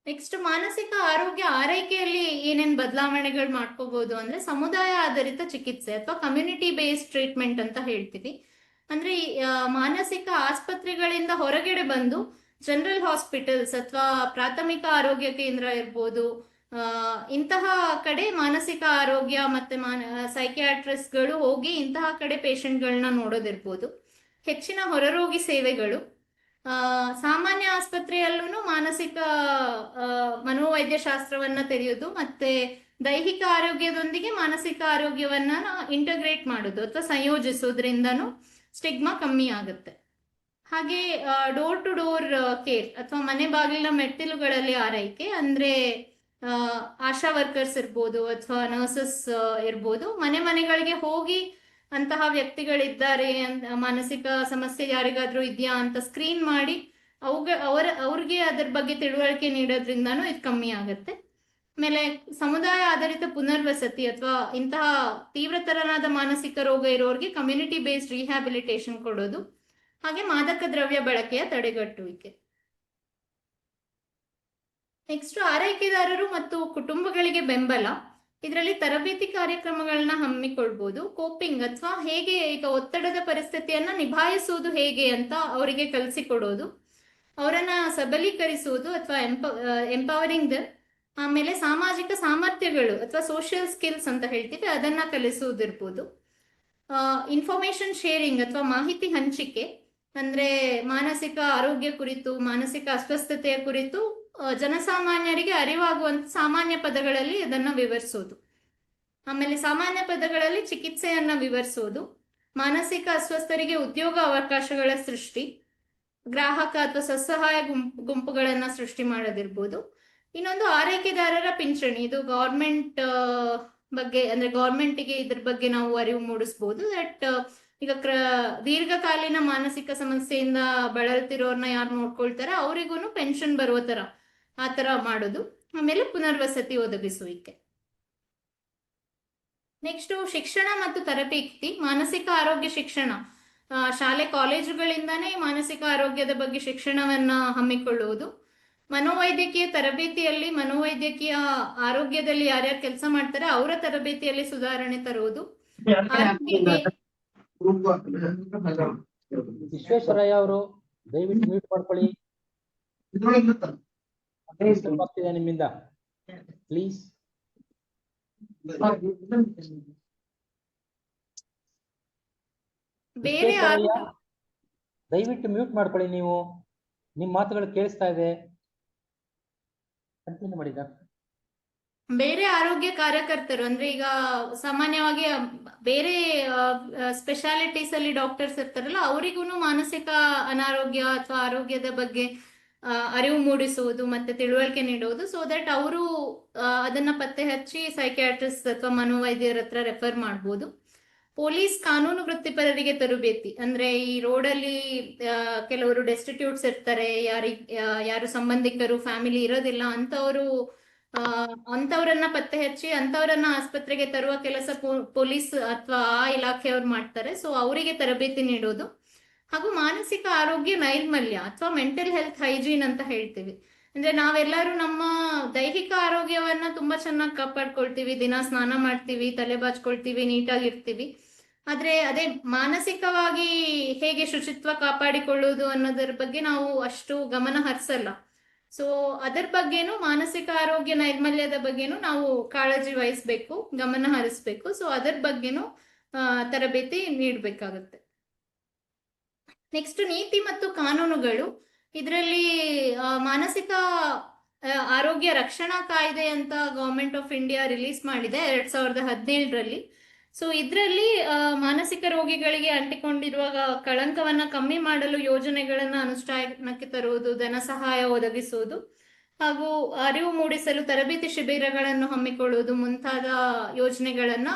ನೆಕ್ಸ್ಟ್, ಮಾನಸಿಕ ಆರೋಗ್ಯ ಆರೈಕೆಯಲ್ಲಿ ಏನೇನ್ ಬದಲಾವಣೆಗಳು ಮಾಡ್ಕೋಬಹುದು ಅಂದ್ರೆ, ಸಮುದಾಯ ಆಧಾರಿತ ಚಿಕಿತ್ಸೆ ಅಥವಾ ಕಮ್ಯುನಿಟಿ ಬೇಸ್ಡ್ ಟ್ರೀಟ್ಮೆಂಟ್ ಅಂತ ಹೇಳ್ತೀವಿ. ಅಂದ್ರೆ ಮಾನಸಿಕ ಆಸ್ಪತ್ರೆಗಳಿಂದ ಹೊರಗಡೆ ಬಂದು ಜನರಲ್ ಹಾಸ್ಪಿಟಲ್ಸ್ ಅಥವಾ ಪ್ರಾಥಮಿಕ ಆರೋಗ್ಯ ಕೇಂದ್ರ ಇರ್ಬೋದು, ಇಂತಹ ಕಡೆ ಮಾನಸಿಕ ಆರೋಗ್ಯ ಮತ್ತೆ ಸೈಕಿಯಾಟ್ರಿಸ್ಟ್ಗಳು ಹೋಗಿ ಇಂತಹ ಕಡೆ ಪೇಷಂಟ್ಗಳನ್ನ ನೋಡೋದಿರ್ಬೋದು. ಹೆಚ್ಚಿನ ಹೊರರೋಗಿ ಸೇವೆಗಳು, ಸಾಮಾನ್ಯ ಆಸ್ಪತ್ರೆಯಲ್ಲೂ ಮಾನಸಿಕ ಮನೋವೈದ್ಯ ಶಾಸ್ತ್ರವನ್ನ ತೆರೆಯೋದು, ಮತ್ತೆ ದೈಹಿಕ ಆರೋಗ್ಯದೊಂದಿಗೆ ಮಾನಸಿಕ ಆರೋಗ್ಯವನ್ನ ಇಂಟಗ್ರೇಟ್ ಮಾಡೋದು ಅಥವಾ ಸಂಯೋಜಿಸೋದ್ರಿಂದನೂ ಸ್ಟಿಗ್ಮಾ ಕಮ್ಮಿ ಆಗುತ್ತೆ. ಹಾಗೆ ಡೋರ್ ಟು ಡೋರ್ ಕೇರ್ ಅಥವಾ ಮನೆ ಬಾಗಿಲಿನ ಮೆಟ್ಟಿಲುಗಳಲ್ಲಿ ಆರೈಕೆ, ಅಂದ್ರೆ ಆಶಾ ವರ್ಕರ್ಸ್ ಇರ್ಬೋದು ಅಥವಾ ನರ್ಸಸ್ ಇರ್ಬೋದು, ಮನೆಗಳಿಗೆ ಹೋಗಿ ಅಂತಹ ವ್ಯಕ್ತಿಗಳಿದ್ದಾರೆ, ಮಾನಸಿಕ ಸಮಸ್ಯೆ ಯಾರಿಗಾದ್ರೂ ಇದೆಯಾ ಅಂತ ಸ್ಕ್ರೀನ್ ಮಾಡಿ ಅವ್ರಿಗೆ ಅದ್ರ ಬಗ್ಗೆ ತಿಳುವಳಿಕೆ ನೀಡೋದ್ರಿಂದಾನು ಇದು ಕಮ್ಮಿ ಆಗುತ್ತೆ. ಆಮೇಲೆ ಸಮುದಾಯ ಆಧಾರಿತ ಪುನರ್ವಸತಿ ಅಥವಾ ಇಂತಹ ತೀವ್ರತರನಾದ ಮಾನಸಿಕ ರೋಗ ಇರೋರಿಗೆ ಕಮ್ಯುನಿಟಿ ಬೇಸ್ಡ್ ರಿಹ್ಯಾಬಿಲಿಟೇಷನ್ ಕೊಡೋದು, ಹಾಗೆ ಮಾದಕ ದ್ರವ್ಯ ಬಳಕೆಯ ತಡೆಗಟ್ಟುವಿಕೆ. ನೆಕ್ಸ್ಟ್ ಆರೈಕೆದಾರರು ಮತ್ತು ಕುಟುಂಬಗಳಿಗೆ ಬೆಂಬಲ. ಇದರಲ್ಲಿ ತರಬೇತಿ ಕಾರ್ಯಕ್ರಮಗಳನ್ನ ಹಮ್ಮಿಕೊಳ್ಬಹುದು. ಕೋಪಿಂಗ್ ಅಥವಾ ಹೇಗೆ ಈಗ ಒತ್ತಡದ ಪರಿಸ್ಥಿತಿಯನ್ನ ನಿಭಾಯಿಸುವುದು ಹೇಗೆ ಅಂತ ಅವರಿಗೆ ಕಲಿಸಿಕೊಡೋದು, ಅವರನ್ನ ಸಬಲೀಕರಿಸುವುದು ಅಥವಾ ಎಂಪವರಿಂಗ್ ದ. ಆಮೇಲೆ ಸಾಮಾಜಿಕ ಸಾಮರ್ಥ್ಯಗಳು ಅಥವಾ ಸೋಷಿಯಲ್ ಸ್ಕಿಲ್ಸ್ ಅಂತ ಹೇಳ್ತೀವಿ, ಅದನ್ನ ಕಲಿಸುವುದಿರ್ಬೋದು. ಇನ್ಫಾರ್ಮೇಶನ್ ಶೇರಿಂಗ್ ಅಥವಾ ಮಾಹಿತಿ ಹಂಚಿಕೆ, ಅಂದ್ರೆ ಮಾನಸಿಕ ಆರೋಗ್ಯ ಕುರಿತು, ಮಾನಸಿಕ ಅಸ್ವಸ್ಥತೆಯ ಕುರಿತು ಜನಸಾಮಾನ್ಯರಿಗೆ ಅರಿವಾಗುವಂತ ಸಾಮಾನ್ಯ ಪದಗಳಲ್ಲಿ ಅದನ್ನ ವಿವರಿಸೋದು. ಆಮೇಲೆ ಸಾಮಾನ್ಯ ಪದಗಳಲ್ಲಿ ಚಿಕಿತ್ಸೆಯನ್ನ ವಿವರಿಸೋದು, ಮಾನಸಿಕ ಅಸ್ವಸ್ಥರಿಗೆ ಉದ್ಯೋಗ ಅವಕಾಶಗಳ ಸೃಷ್ಟಿ, ಗ್ರಾಹಕ ಅಥವಾ ಸ್ವಸಹಾಯ ಗುಂಪುಗಳನ್ನ ಸೃಷ್ಟಿ ಮಾಡೋದಿರ್ಬೋದು. ಇನ್ನೊಂದು ಆರೈಕೆದಾರರ ಪಿಂಚಣಿ, ಇದು ಗೌರ್ಮೆಂಟ್ ಬಗ್ಗೆ, ಅಂದ್ರೆ ಗೌರ್ಮೆಂಟ್ಗೆ ಇದ್ರ ಬಗ್ಗೆ ನಾವು ಅರಿವು ಮೂಡಿಸ್ಬೋದು. ದಟ್ ಈಗ ದೀರ್ಘಕಾಲೀನ ಮಾನಸಿಕ ಸಮಸ್ಯೆಯಿಂದ ಬಳಲ್ತಿರೋರ್ನ ಯಾರು ನೋಡ್ಕೊಳ್ತಾರೆ ಅವರಿಗೂ ಪೆನ್ಷನ್ ಬರುವ ತರ ಆ ತರ ಮಾಡೋದು. ಆಮೇಲೆ ಪುನರ್ವಸತಿ ಒದಗಿಸುವಿಕೆ. ನೆಕ್ಸ್ಟ್ ಶಿಕ್ಷಣ ಮತ್ತು ತರಬೇತಿ. ಮಾನಸಿಕ ಆರೋಗ್ಯ ಶಿಕ್ಷಣ, ಶಾಲೆ ಕಾಲೇಜುಗಳಿಂದಾನೇ ಮಾನಸಿಕ ಆರೋಗ್ಯದ ಬಗ್ಗೆ ಶಿಕ್ಷಣವನ್ನ ಹಮ್ಮಿಕೊಳ್ಳುವುದು. ಮನೋವೈದ್ಯಕೀಯ ತರಬೇತಿಯಲ್ಲಿ ಆರೋಗ್ಯದಲ್ಲಿ ಯಾರ್ಯಾರು ಕೆಲಸ ಮಾಡ್ತಾರೆ ಅವರ ತರಬೇತಿಯಲ್ಲಿ ಸುಧಾರಣೆ ತರುವುದು. ವಿಶ್ವೇಶ್ವರಯ್ಯ ಅವರು ದಯವಿಟ್ಟು ಮ್ಯೂಟ್ ಮಾಡ್ಕೊಳ್ಳಿ. ಆಗ್ತಿದೆ ನಿಮ್ಮಿಂದ, ಪ್ಲೀಸ್. ಬೇರೆ ದಯವಿಟ್ಟು ಮ್ಯೂಟ್ ಮಾಡ್ಕೊಳ್ಳಿ. ನೀವು, ನಿಮ್ ಮಾತುಗಳು ಕೇಳಿಸ್ತಾ ಇದೆ. ಕಂಟಿನ್ಯೂ ಮಾಡಿ. ಬೇರೆ ಆರೋಗ್ಯ ಕಾರ್ಯಕರ್ತರು, ಅಂದ್ರೆ ಈಗ ಸಾಮಾನ್ಯವಾಗಿ ಬೇರೆ ಸ್ಪೆಷಾಲಿಟೀಸ್ ಅಲ್ಲಿ ಡಾಕ್ಟರ್ಸ್ ಇರ್ತಾರಲ್ಲ, ಅವರಿಗೂ ಮಾನಸಿಕ ಅನಾರೋಗ್ಯ ಅಥವಾ ಆರೋಗ್ಯದ ಬಗ್ಗೆ ಅರಿವು ಮೂಡಿಸುವುದು ಮತ್ತೆ ತಿಳುವಳಿಕೆ ನೀಡುವುದು, ಸೊ ದಟ್ ಅವರು ಅದನ್ನ ಪತ್ತೆ ಹಚ್ಚಿ ಸೈಕ್ಯಾಟ್ರಿಸ್ಟ್ ಅಥವಾ ಮನೋವೈದ್ಯರ ಹತ್ರ ರೆಫರ್ ಮಾಡ್ಬೋದು. ಪೊಲೀಸ್ ಕಾನೂನು ವೃತ್ತಿಪರರಿಗೆ ತರಬೇತಿ, ಅಂದ್ರೆ ಈ ರೋಡಲ್ಲಿ ಕೆಲವರು ಡೆಸ್ಟಿಟ್ಯೂಟ್ಸ್ ಇರ್ತಾರೆ, ಯಾರು ಸಂಬಂಧಿಕರು ಫ್ಯಾಮಿಲಿ ಇರೋದಿಲ್ಲ ಅಂತವ್ರನ್ನ ಪತ್ತೆ ಹಚ್ಚಿ ಅಂತವ್ರನ್ನ ಆಸ್ಪತ್ರೆಗೆ ತರುವ ಕೆಲಸ ಪೊಲೀಸ್ ಅಥವಾ ಆ ಇಲಾಖೆಯವ್ರು ಮಾಡ್ತಾರೆ. ಸೊ ಅವರಿಗೆ ತರಬೇತಿ ನೀಡೋದು. ಹಾಗೂ ಮಾನಸಿಕ ಆರೋಗ್ಯ ನೈರ್ಮಲ್ಯ ಅಥವಾ ಮೆಂಟಲ್ ಹೆಲ್ತ್ ಹೈಜೀನ್ ಅಂತ ಹೇಳ್ತೀವಿ. ಅಂದ್ರೆ ನಾವೆಲ್ಲರೂ ನಮ್ಮ ದೈಹಿಕ ಆರೋಗ್ಯವನ್ನ ತುಂಬಾ ಚೆನ್ನಾಗಿ ಕಾಪಾಡ್ಕೊಳ್ತೀವಿ, ದಿನ ಸ್ನಾನ ಮಾಡ್ತೀವಿ, ತಲೆ ಬಾಚ್ಕೊಳ್ತೀವಿ, ನೀಟಾಗಿರ್ತೀವಿ. ಆದ್ರೆ ಅದೇ ಮಾನಸಿಕವಾಗಿ ಹೇಗೆ ಶುಚಿತ್ವ ಕಾಪಾಡಿಕೊಳ್ಳುವುದು ಅನ್ನೋದರ ಬಗ್ಗೆ ನಾವು ಅಷ್ಟು ಗಮನ ಹರಿಸಲ್ಲ. ಸೊ ಅದರ ಬಗ್ಗೆನೂ, ಮಾನಸಿಕ ಆರೋಗ್ಯ ನೈರ್ಮಲ್ಯದ ಬಗ್ಗೆನೂ ನಾವು ಕಾಳಜಿ ವಹಿಸ್ಬೇಕು, ಗಮನ ಹರಿಸ್ಬೇಕು. ಸೊ ಅದರ ಬಗ್ಗೆನೂ ತರಬೇತಿ ನೀಡಬೇಕಾಗುತ್ತೆ. ನೆಕ್ಸ್ಟ್ ನೀತಿ ಮತ್ತು ಕಾನೂನುಗಳು. ಇದರಲ್ಲಿ ಮಾನಸಿಕ ಆರೋಗ್ಯ ರಕ್ಷಣಾ ಕಾಯ್ದೆ ಅಂತ ಗವರ್ಮೆಂಟ್ ಆಫ್ ಇಂಡಿಯಾ ರಿಲೀಸ್ ಮಾಡಿದೆ 2017ರಲ್ಲಿ. ಸೊ ಇದರಲ್ಲಿ ಮಾನಸಿಕ ರೋಗಿಗಳಿಗೆ ಅಂಟಿಕೊಂಡಿರುವ ಕಳಂಕವನ್ನ ಕಮ್ಮಿ ಮಾಡಲು ಯೋಜನೆಗಳನ್ನ ಅನುಷ್ಠಾನಕ್ಕೆ ತರುವುದು, ಧನ ಸಹಾಯ ಒದಗಿಸುವುದು, ಹಾಗೂ ಅರಿವು ಮೂಡಿಸಲು ತರಬೇತಿ ಶಿಬಿರಗಳನ್ನು ಹಮ್ಮಿಕೊಳ್ಳುವುದು ಮುಂತಾದ ಯೋಜನೆಗಳನ್ನ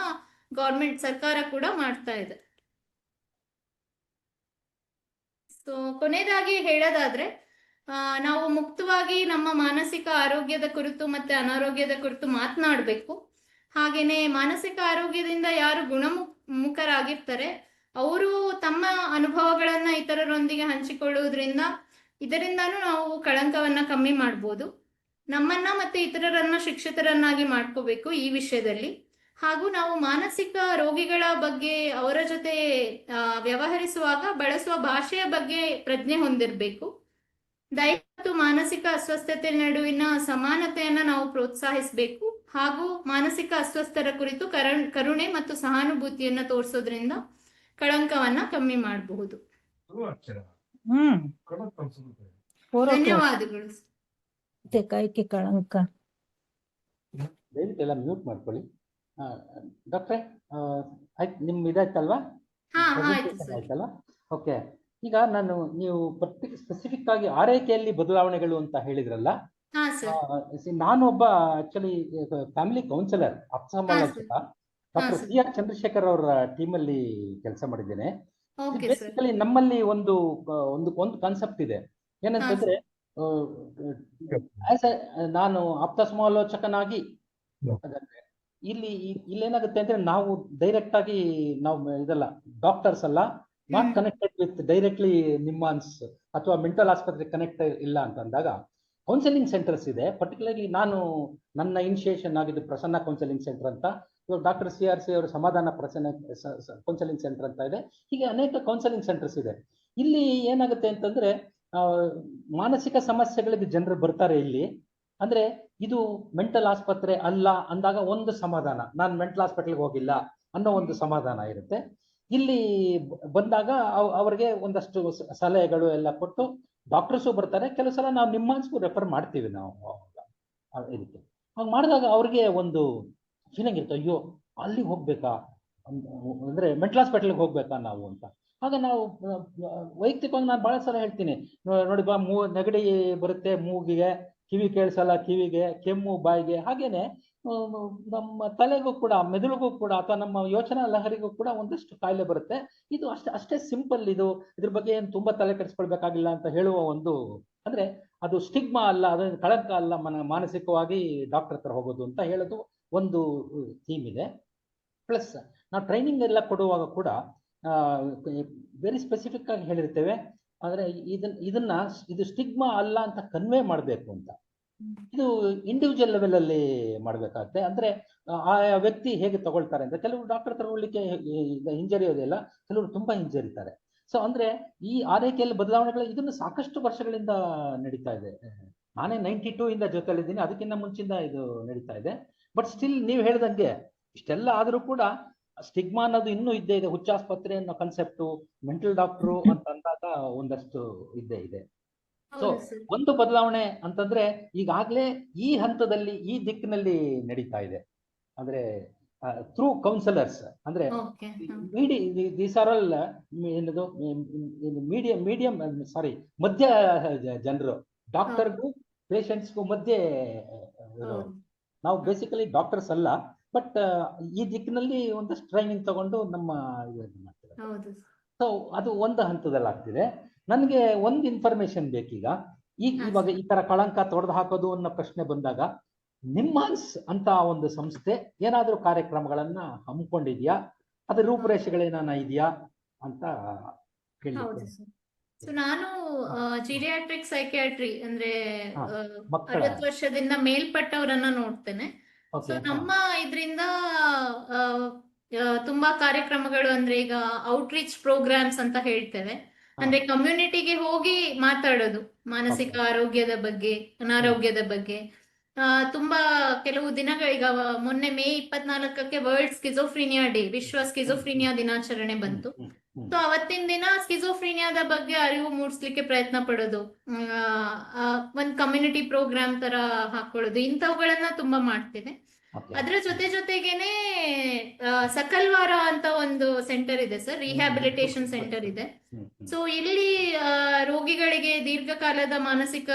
ಸರ್ಕಾರ ಕೂಡ ಮಾಡ್ತಾ ಇದೆ. ಸೊ ಕೊನೆಯದಾಗಿ ಹೇಳೋದಾದ್ರೆ, ನಾವು ಮುಕ್ತವಾಗಿ ನಮ್ಮ ಮಾನಸಿಕ ಆರೋಗ್ಯದ ಕುರಿತು ಮತ್ತೆ ಅನಾರೋಗ್ಯದ ಕುರಿತು ಮಾತನಾಡಬೇಕು. ಹಾಗೇನೆ ಮಾನಸಿಕ ಆರೋಗ್ಯದಿಂದ ಯಾರು ಗುಣಮುಖರಾಗಿರ್ತಾರೆ ಅವರು ತಮ್ಮ ಅನುಭವಗಳನ್ನ ಇತರರೊಂದಿಗೆ ಹಂಚಿಕೊಳ್ಳುವುದರಿಂದ ಇದರಿಂದಾನು ನಾವು ಕಳಂಕವನ್ನ ಕಮ್ಮಿ ಮಾಡ್ಬೋದು. ನಮ್ಮನ್ನ ಮತ್ತೆ ಇತರರನ್ನ ಶಿಕ್ಷಿತರನ್ನಾಗಿ ಮಾಡ್ಕೋಬೇಕು ಈ ವಿಷಯದಲ್ಲಿ. ಹಾಗೂ ನಾವು ಮಾನಸಿಕ ರೋಗಿಗಳ ಬಗ್ಗೆ ಅವರ ಜೊತೆ ವ್ಯವಹರಿಸುವಾಗ ಬಳಸುವ ಭಾಷೆಯ ಬಗ್ಗೆ ಪ್ರಜ್ಞೆ ಹೊಂದಿರಬೇಕು. ದೈಹಿಕ ಮತ್ತು ಮಾನಸಿಕ ಅಸ್ವಸ್ಥತೆ ನಡುವಿನ ಸಮಾನತೆಯನ್ನ ನಾವು ಪ್ರೋತ್ಸಾಹಿಸಬೇಕು. ಹಾಗೂ ಮಾನಸಿಕ ಅಸ್ವಸ್ಥರ ಕುರಿತು ಕರುಣೆ ಮತ್ತು ಸಹಾನುಭೂತಿಯನ್ನ ತೋರಿಸೋದ್ರಿಂದ ಕಳಂಕವನ್ನ ಕಮ್ಮಿ ಮಾಡಬಹುದು. ಧನ್ಯವಾದಗಳು. ಕಳಂಕ ದಯವಿಟ್ಟು ಎಲ್ಲ ಮ್ಯೂಟ್ ಮಾಡ್ಕೊಳ್ಳಿ. ಡಾಕ್ಟ್ರೆ, ನಿಮ್ ಇದಾಯ್ತಲ್ವಾ? ಆಯ್ತಲ್ಲ? ಓಕೆ. ಈಗ ನೀವು ಸ್ಪೆಸಿಫಿಕ್ ಆಗಿ ಆರೈಕೆಯಲ್ಲಿ ಬದಲಾವಣೆಗಳು ಅಂತ ಹೇಳಿದ್ರಲ್ಲ, ನಾನು ಒಬ್ಬ ಆಕ್ಚುಲಿ ಫ್ಯಾಮಿಲಿ ಕೌನ್ಸಿಲರ್, ಅಪ್ಸಮಾಲಜಿಕ ಡಾಕ್ಟರ್ CR ಚಂದ್ರಶೇಖರ್ ಅವರ ಟೀಮ್ ಅಲ್ಲಿ ಕೆಲಸ ಮಾಡಿದ್ದೇನೆ. ಬೇಸಿಕಲಿ ನಮ್ಮಲ್ಲಿ ಒಂದು ಕಾನ್ಸೆಪ್ಟ್ ಇದೆ. ಏನಂತಂದ್ರೆ ನಾನು ಆಪ್ತ ಸಮಾಲೋಚಕನಾಗಿ ಅದಕ್ಕೆ ಇಲ್ಲೇನಾಗುತ್ತೆ ಅಂದ್ರೆ ನಾವು ಡೈರೆಕ್ಟ್ ಆಗಿ ನಾವು ಇದಲ್ಲ, ಡಾಕ್ಟರ್ಸ್ ಅಲ್ಲ, ನಾಟ್ ಕನೆಕ್ಟೆಡ್ ವಿತ್ ಡೈರೆಕ್ಟ್ಲಿ ನಿಮ್ಮಾನ್ಸ್ ಅಥವಾ ಮೆಂಟಲ್ ಆಸ್ಪತ್ರೆ ಕನೆಕ್ಟ್ ಇಲ್ಲ ಅಂತ ಅಂದಾಗ ಕೌನ್ಸಿಲಿಂಗ್ ಸೆಂಟರ್ಸ್ ಇದೆ. ಪರ್ಟಿಕ್ಯುಲರ್ಲಿ ನಾನು ನನ್ನ ಇನಿಷಿಯೇಷನ್ ಆಗಿದ್ದು ಪ್ರಸನ್ನ ಕೌನ್ಸಿಲಿಂಗ್ ಸೆಂಟರ್ ಅಂತ, ಇವಾಗ ಡಾಕ್ಟರ್ CRC ಅವರು ಸಮಾಧಾನ ಪ್ರಸನ್ನ ಕೌನ್ಸಿಲಿಂಗ್ ಸೆಂಟರ್ ಅಂತ ಇದೆ. ಹೀಗೆ ಅನೇಕ ಕೌನ್ಸಿಲಿಂಗ್ ಸೆಂಟರ್ಸ್ ಇದೆ. ಇಲ್ಲಿ ಏನಾಗುತ್ತೆ ಅಂತಂದ್ರೆ ಮಾನಸಿಕ ಸಮಸ್ಯೆಗಳಿಗೆ ಜನರು ಬರ್ತಾರೆ ಇಲ್ಲಿ. ಅಂದ್ರೆ ಇದು ಮೆಂಟಲ್ ಆಸ್ಪತ್ರೆ ಅಲ್ಲ ಅಂದಾಗ ಒಂದು ಸಮಾಧಾನ, ನಾನು ಮೆಂಟಲ್ ಹಾಸ್ಪಿಟಲ್ಗೆ ಹೋಗಿಲ್ಲ ಅನ್ನೋ ಒಂದು ಸಮಾಧಾನ ಇರುತ್ತೆ. ಇಲ್ಲಿ ಬಂದಾಗ ಅವ್ರಿಗೆ ಒಂದಷ್ಟು ಸಲಹೆಗಳು ಎಲ್ಲ ಕೊಟ್ಟು ಡಾಕ್ಟರ್ಸು ಬರ್ತಾರೆ. ಕೆಲವು ಸಲ ನಾವು ನಿಮ್ಮಾನ್ಸ್ಗೂ ರೆಫರ್ ಮಾಡ್ತೀವಿ ನಾವು ಇದಕ್ಕೆ. ಹಾಗೆ ಮಾಡಿದಾಗ ಅವ್ರಿಗೆ ಒಂದು ಫೀಲಿಂಗ್ ಇರುತ್ತೆ, ಅಯ್ಯೋ ಅಲ್ಲಿಗೆ ಹೋಗ್ಬೇಕಾ, ಅಂದ್ರೆ ಮೆಂಟಲ್ ಹಾಸ್ಪಿಟಲ್ಗೆ ಹೋಗ್ಬೇಕಾ ನಾವು ಅಂತ. ಆಗ ನಾವು ವೈಯಕ್ತಿಕವಾಗಿ ನಾನು ಬಹಳ ಸಲ ಹೇಳ್ತೀನಿ, ನೋಡಿ ಬಾ, ನೆಗಡಿ ಬರುತ್ತೆ ಮೂಗಿಗೆ, ಕಿವಿ ಕೇಳಿಸಲ್ಲ ಕಿವಿಗೆ, ಕೆಮ್ಮು ಬಾಯಿಗೆ, ಹಾಗೇನೆ ನಮ್ಮ ತಲೆಗೂ ಕೂಡ, ಮೆದುಳಿಗೂ ಕೂಡ, ಅಥವಾ ನಮ್ಮ ಯೋಚನಾ ಲಹರಿಗೂ ಕೂಡ ಒಂದಷ್ಟು ಕಾಯಿಲೆ ಬರುತ್ತೆ. ಇದು ಅಷ್ಟೇ ಸಿಂಪಲ್. ಇದ್ರ ಬಗ್ಗೆ ಏನು ತುಂಬಾ ತಲೆ ಕೆಡಿಸ್ಕೊಳ್ಬೇಕಾಗಿಲ್ಲ ಅಂತ ಹೇಳುವ ಒಂದು, ಅಂದ್ರೆ ಅದು ಸ್ಟಿಗ್ಮಾ ಅಲ್ಲ, ಅದು ಕಳಂಕ ಅಲ್ಲ ಮಾನಸಿಕವಾಗಿ ಡಾಕ್ಟರ್ ಹತ್ರ ಹೋಗೋದು ಅಂತ ಹೇಳೋದು ಒಂದು ಥೀಮ್ ಇದೆ. ಪ್ಲಸ್ ನಾವು ಟ್ರೈನಿಂಗ್ ಎಲ್ಲ ಕೊಡುವಾಗ ಕೂಡ ವೆರಿ ಸ್ಪೆಸಿಫಿಕ್ ಆಗಿ ಹೇಳಿರ್ತೇವೆ, ಆದ್ರೆ ಇದು ಸ್ಟಿಗ್ಮಾ ಅಲ್ಲ ಅಂತ ಕನ್ವೆ ಮಾಡಬೇಕು ಅಂತ. ಇದು ಇಂಡಿವಿಜುವಲ್ ಲೆವೆಲ್ ಅಲ್ಲಿ ಮಾಡ್ಬೇಕಾಗತ್ತೆ. ಅಂದ್ರೆ ಆ ವ್ಯಕ್ತಿ ಹೇಗೆ ತಗೊಳ್ತಾರೆ ಅಂತ. ಕೆಲವರು ಡಾಕ್ಟರ್ ತಗೊಳ್ಳಿಕ್ಕೆ ಹಿಂಜರಿಯೋದಿಲ್ಲ, ಕೆಲವರು ತುಂಬಾ ಹಿಂಜರಿತಾರೆ. ಸೊ ಅಂದ್ರೆ ಈ ಆರೈಕೆಯಲ್ಲಿ ಬದಲಾವಣೆಗಳು ಇದನ್ನು ಸಾಕಷ್ಟು ವರ್ಷಗಳಿಂದ ನಡೀತಾ ಇದೆ. ನಾನೇ 92 ಇಂದ ಜೊತೆಲಿದ್ದೀನಿ, ಅದಕ್ಕಿಂತ ಮುಂಚಿಂದ ಇದು ನಡೀತಾ ಇದೆ. ಬಟ್ ಸ್ಟಿಲ್ ನೀವು ಹೇಳ್ದಂಗೆ ಇಷ್ಟೆಲ್ಲ ಆದ್ರೂ ಕೂಡ ಸ್ಟಿಗ್ಮಾ ಅನ್ನೋದು ಇನ್ನೂ ಇದ್ದೇ ಇದೆ. ಹುಚ್ಚಾಸ್ಪತ್ರೆ ಅನ್ನೋ ಕನ್ಸೆಪ್ಟು, ಮೆಂಟಲ್ ಡಾಕ್ಟ್ರು ಅಂತ ಅಂದಾಗ ಒಂದಷ್ಟು ಇದ್ದೇ ಇದೆ. ಸೊ ಒಂದು ಬದಲಾವಣೆ ಅಂತಂದ್ರೆ ಈಗಾಗಲೇ ಈ ಹಂತದಲ್ಲಿ ಈ ದಿಕ್ಕಿನಲ್ಲಿ ನಡೀತಾ ಇದೆ. ಅಂದ್ರೆ ಥ್ರೂ ಕೌನ್ಸಿಲರ್ಸ್, ಅಂದ್ರೆ ದೀಸ್ ಆರ್ ಆಲ್ ಏನದು ಮೀಡಿಯಂ ಸಾರಿ ಮಧ್ಯ ಜನರು, ಡಾಕ್ಟರ್ಗೂ ಪೇಷಂಟ್ಸ್ಗೂ ಮಧ್ಯೆ ನಾವು ಬೇಸಿಕಲಿ ಡಾಕ್ಟರ್ಸ್ ಅಲ್ಲ, ಬಟ್ ಈ ದಿಕ್ಕಿನಲ್ಲಿ ಒಂದಷ್ಟು ಟ್ರೈನಿಂಗ್ ತಗೊಂಡು ನಮ್ಮ ಮಾಡ್ತಾರೆ. ಸೊ ಅದು ಒಂದು ಹಂತದಲ್ಲಿ ಆಗ್ತಿದೆ. ನನಗೆ ಒಂದು ಇನ್ಫಾರ್ಮೇಶನ್ ಬೇಕೀಗ. ಇವಾಗ ಈ ತರ ಕಳಂಕ ತೊಡೆದು ಹಾಕೋದು ಅನ್ನೋ ಪ್ರಶ್ನೆ ಬಂದಾಗ, ನಿಮ್ಮಾನ್ಸ್ ಅಂತ ಒಂದು ಸಂಸ್ಥೆ ಏನಾದ್ರೂ ಕಾರ್ಯಕ್ರಮಗಳನ್ನ ಹಮ್ಮಿಕೊಂಡಿದ್ಯಾ, ಅದ್ರ ರೂಪುರೇಷೆಗಳೇನಾನ ಇದೆಯಾ ಅಂತ ಹೇಳಿ. ಸೊ ನಾನು ಜಿರಿಯಾಟ್ರಿಕ್ ಸೈಕಿಯಾಟ್ರಿ ಅಂದ್ರೆ 60 ವರ್ಷದಿಂದ ಮೇಲ್ಪಟ್ಟವರನ್ನ ನೋಡ್ತೇನೆ. ಸೊ ನಮ್ಮ ಇದರಿಂದ ತುಂಬಾ ಕಾರ್ಯಕ್ರಮಗಳು, ಅಂದ್ರೆ ಈಗ ಔಟ್ರೀಚ್ ಪ್ರೋಗ್ರಾಮ್ಸ್ ಅಂತ ಹೇಳ್ತೇವೆ. ಅಂದ್ರೆ ಕಮ್ಯುನಿಟಿಗೆ ಹೋಗಿ ಮಾತಾಡೋದು ಮಾನಸಿಕ ಆರೋಗ್ಯದ ಬಗ್ಗೆ, ಅನಾರೋಗ್ಯದ ಬಗ್ಗೆ. ತುಂಬಾ ಕೆಲವು ದಿನಗಳೀಗ ಮೊನ್ನೆ ಮೇ 24ಕ್ಕೆ ವರ್ಲ್ಡ್ ಸ್ಕಿಜೋಫ್ರೀನಿಯಾ ಡೇ, ವಿಶ್ವ ಸ್ಕಿಜೋಫ್ರೀನಿಯಾ ದಿನಾಚರಣೆ ಬಂತು. ಸೊ ಅವತ್ತಿನ ದಿನ ಸ್ಕಿಜೋಫ್ರೀನಿಯಾದ ಬಗ್ಗೆ ಅರಿವು ಮೂಡಿಸ್ಲಿಕ್ಕೆ ಪ್ರಯತ್ನ ಪಡೋದು, ಒಂದ್ ಕಮ್ಯುನಿಟಿ ಪ್ರೋಗ್ರಾಮ್ ತರ ಹಾಕೊಳ್ಳೋದು, ಇಂಥವುಗಳನ್ನ ತುಂಬಾ ಮಾಡ್ತೇನೆ. ಅದ್ರ ಜೊತೆಗೇನೆ ಸಕಲ್ವಾರ ಅಂತ ಒಂದು ಸೆಂಟರ್ ಇದೆ ಸರ್, ರಿಹ್ಯಾಬಿಲಿಟೇಷನ್ ಸೆಂಟರ್ ಇದೆ. ಸೊ ಇಲ್ಲಿ ರೋಗಿಗಳಿಗೆ, ದೀರ್ಘಕಾಲದ ಮಾನಸಿಕ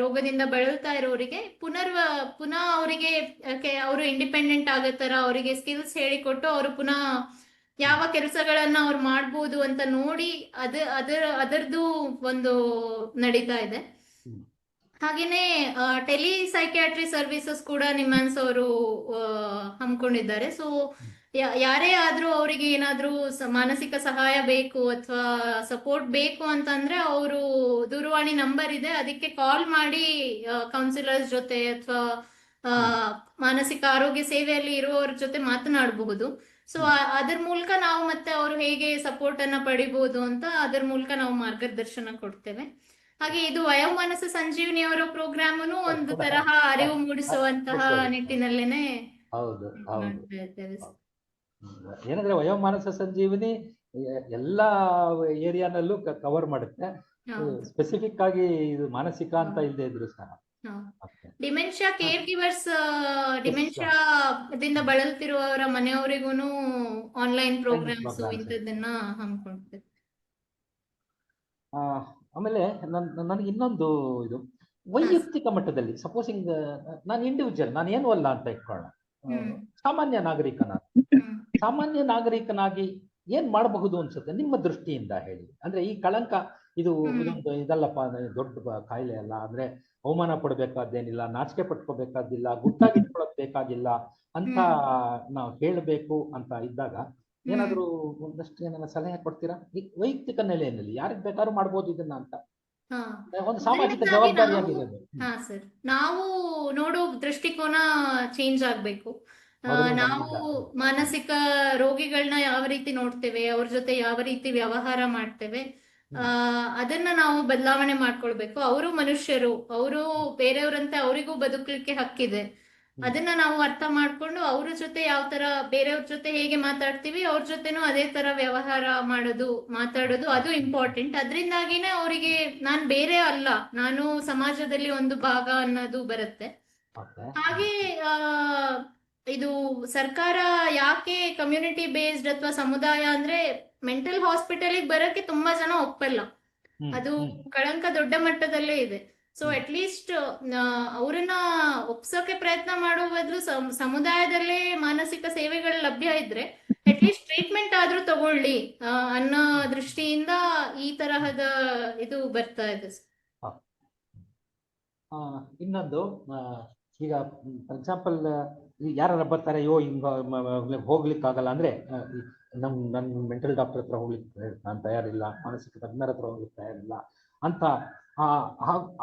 ರೋಗದಿಂದ ಬಳಲ್ತಾ ಇರೋರಿಗೆ ಪುನಃ ಅವರಿಗೆ ಅವರು ಇಂಡಿಪೆಂಡೆಂಟ್ ಆಗೋ ತರ ಅವರಿಗೆ ಸ್ಕಿಲ್ಸ್ ಹೇಳಿಕೊಟ್ಟು ಅವರು ಪುನಃ ಯಾವ ಕೆಲಸಗಳನ್ನ ಅವ್ರು ಮಾಡ್ಬೋದು ಅಂತ ನೋಡಿ ಅದರದ್ದು ಒಂದು ನಡೀತಾ ಇದೆ. ಹಾಗೇನೆ ಟೆಲಿ ಸೈಕ್ಯಾಟ್ರಿ ಸರ್ವಿಸಸ್ ಕೂಡ ನಿಮ್ಮಾನ್ಸ್ ಅವರು ಹಮ್ಮಿಕೊಂಡಿದ್ದಾರೆ. ಸೊ ಯಾರೇ ಆದ್ರೂ ಅವರಿಗೆ ಏನಾದ್ರೂ ಮಾನಸಿಕ ಸಹಾಯ ಬೇಕು ಅಥವಾ ಸಪೋರ್ಟ್ ಬೇಕು ಅಂತಂದ್ರೆ ಅವರು ದೂರವಾಣಿ ನಂಬರ್ ಇದೆ, ಅದಕ್ಕೆ ಕಾಲ್ ಮಾಡಿ ಕೌನ್ಸಿಲರ್ಸ್ ಜೊತೆ ಅಥವಾ ಮಾನಸಿಕ ಆರೋಗ್ಯ ಸೇವೆಯಲ್ಲಿ ಇರುವವರ ಜೊತೆ ಮಾತನಾಡಬಹುದು. ಸೊ ಅದರ ಮೂಲಕ ನಾವು ಮತ್ತೆ ಅವರು ಹೇಗೆ ಸಪೋರ್ಟ್ ಅನ್ನ ಪಡಿಬಹುದು ಅಂತ ಅದರ ಮೂಲಕ ನಾವು ಮಾರ್ಗದರ್ಶನ ಕೊಡ್ತೇವೆ. ಹಾಗೆ ಇದು ವಯೋಮಾನಸ ಸಂಜೀವಿನಿ ಅವರ ಪ್ರೋಗ್ರಾಮನು ಒಂದು ತರಹ ಅರಿವು ಮೂಡಿಸುವಂತಹ ನಿಟ್ಟಿನಲ್ಲೇನೆ. ಏನಂದ್ರೆ ವಯೋಮಾನಸ ಸಂಜೀವಿನಿ ಎಲ್ಲಾ ಏರಿಯಾನಲ್ಲೂ ಕವರ್ ಮಾಡುತ್ತೆ. ಸ್ಪೆಸಿಫಿಕ್ ಆಗಿ ಇದು ಮಾನಸಿಕ ಅಂತ ಇಲ್ಲದೆ ಇದ್ರು ಸಹ ಡಿಮೆನ್ಷಿಯಾ ಕೇರ್ ಗಿವರ್ಸ್, ಡಿಮೆನ್ಷಿಯಾದಿಂದ ಬಳಲ್ತಿರುವವರ ಮನೆಯವರಿಗೂ ಆನ್ಲೈನ್ ಪ್ರೋಗ್ರಾಮ್ಸ್ ಇಂಥದ್ದನ್ನ ಹಮ್ಮಿಕೊಳ್ತೇವೆ. ಆಮೇಲೆ ನನಗೆ ಇನ್ನೊಂದು ಇದು ವೈಯಕ್ತಿಕ ಮಟ್ಟದಲ್ಲಿ, ಸಪೋಸಿಂಗ್ ನಾನು ಇಂಡಿವಿಜುವಲ್, ನಾನು ಏನು ಅಲ್ಲ ಅಂತ ಇಟ್ಕೊಳ್ಳೋಣ, ಸಾಮಾನ್ಯ ನಾಗರಿಕನಾಗಿ ಏನ್ ಮಾಡಬಹುದು ಅನ್ಸುತ್ತೆ ನಿಮ್ಮ ದೃಷ್ಟಿಯಿಂದ ಹೇಳಿ. ಅಂದ್ರೆ ಈ ಕಳಂಕ ಇದು ಹ್ಮ್ ಇದೊಂದು ಇದಲ್ಲಪ್ಪ, ದೊಡ್ಡ ಕಾಯಿಲೆ ಅಲ್ಲ, ಅಂದ್ರೆ ಅವಮಾನ ಪಡ್ಬೇಕಾದ್ದೇನಿಲ್ಲ, ನಾಚಿಕೆ ಪಟ್ಕೋಬೇಕಾದಿಲ್ಲ, ಗುಟ್ಟಾಗಿಟ್ಕೊಳಕ್ ಬೇಕಾಗಿಲ್ಲ ಅಂತ ಹ್ಮ್ ನಾವು ಹೇಳಬೇಕು ಅಂತ ಇದ್ದಾಗ ಹ್ಮ್ ಏನಾದರೂ ಒಂದಷ್ಟು ಏನಾರ ಸಲಹೆ ಕೊಡ್ತೀರಾ? ಈ ವೈಯಕ್ತಿಕ ನೆಲೆಯಲ್ಲಿ ಯಾರಿಗೆ ಬೇಕಾದ್ರೂ ಮಾಡ್ಬೋದು ಇದನ್ನ ಅಂತ, ಹಾ ಒಂದು ಸಾಮಾಜಿಕ ಮೊದಲನೇದಾಗಿ ನಾವು ಜವಾಬ್ದಾರಿಯಾಗಿದೆ ಅದು. ಹಾ ಸರ್, ನಾವು ನೋಡೋ ದೃಷ್ಟಿಕೋನ ಚೇಂಜ್ ಆಗ್ಬೇಕು. ಮೊದಲು ನಾವು ನಮ್ಮಿಂದ. ಮಾನಸಿಕ ರೋಗಿಗಳನ್ನ ಯಾವ ರೀತಿ ನೋಡ್ತೇವೆ, ಅವ್ರ ಜೊತೆ ಯಾವ ರೀತಿ ವ್ಯವಹಾರ ಮಾಡ್ತೇವೆ, ಆ ಹ್ಮ್. ಅದನ್ನ ನಾವು ಬದಲಾವಣೆ ಮಾಡ್ಕೊಳ್ಬೇಕು. ಅವರು ಮನುಷ್ಯರು, ಅವರು ಬೇರೆಯವರಂತೆ ಅವರಿಗೂ ಬದುಕಲಿಕ್ಕೆ ಹಕ್ಕಿದೆ. ಹ್ಮ್. ಅದನ್ನ ನಾವು ಅರ್ಥ ಮಾಡ್ಕೊಂಡು ಅವ್ರ ಜೊತೆ ಯಾವ ತರ, ಬೇರೆಯವ್ರ ಜೊತೆ ಹೇಗೆ ಮಾತಾಡ್ತೀವಿ ಅವ್ರ ಜೊತೆನೂ ಅದೇ ತರ ವ್ಯವಹಾರ ಮಾಡೋದು, ಮಾತಾಡೋದು, ಅದು ಇಂಪಾರ್ಟೆಂಟ್. ಅದರಿಂದಾಗಿನೇ ಅವರಿಗೆ ನಾನ್ ಬೇರೆ ಅಲ್ಲ, ನಾನು ಸಮಾಜದಲ್ಲಿ ಒಂದು ಭಾಗ ಅನ್ನೋದು ಬರುತ್ತೆ. ಓಕೆ. ಹಾಗೆ ಆ ಇದು ಸರ್ಕಾರ ಯಾಕೆ ಕಮ್ಯುನಿಟಿ ಬೇಸ್ಡ್ ಅಥವಾ ಸಮುದಾಯ ಅಂದ್ರೆ, ಮೆಂಟಲ್ ಹಾಸ್ಪಿಟಲಿಗೆ ಬರಕ್ಕೆ ತುಂಬಾ ಜನ ಒಪ್ಪಲ್ಲ. ಹ್ಮ್. ಅದು ಹ್ಮ್. ಕಳಂಕ ದೊಡ್ಡ ಮಟ್ಟದಲ್ಲೇ ಇದೆ. So hmm. ಅಟ್ ಲೀಸ್ಟ್ ಅವ್ರನ್ನ ಒಪ್ಸೋಕೆ ಪ್ರಯತ್ನ ಮಾಡೋ ಬದಲು ಸಮುದಾಯದಲ್ಲೇ ಮಾನಸಿಕ ಸೇವೆಗಳು ಲಭ್ಯ ಇದ್ರೆ ಅಟ್ ಲೀಸ್ಟ್ ಟ್ರೀಟ್ಮೆಂಟ್ ಆದ್ರೂ ತಗೊಳ್ಳಿ ಅನ್ನೋ ದೃಷ್ಟಿಯಿಂದ ಈ ತರಹದ ಇದು ಬರ್ತಾ ಇದೆ. ಹ. ಇನ್ನೊಂದು, ಈಗ ಫಾರ್ ಎಕ್ಸಾಂಪಲ್ ಯಾರು ಬರ್ತಾರೆ, ಅಯ್ಯೋ ಹಿಂಗ ಹೋಗ್ಲಿಕ್ಕಾಗಲ್ಲ ಅಂದ್ರೆ, ನನ್ನ ಮೆಂಟಲ್ ಡಾಕ್ಟರ್ ಹತ್ರ ಹೋಗ್ಲಿಕ್ಕೆ ನಾನು ತಯಾರಿಲ್ಲ, ಮಾನಸಿಕ ತಜ್ಞರ ಹತ್ರ ಹೋಗ್ಲಿಕ್ಕೆ ತಯಾರಿಲ್ಲ ಅಂತ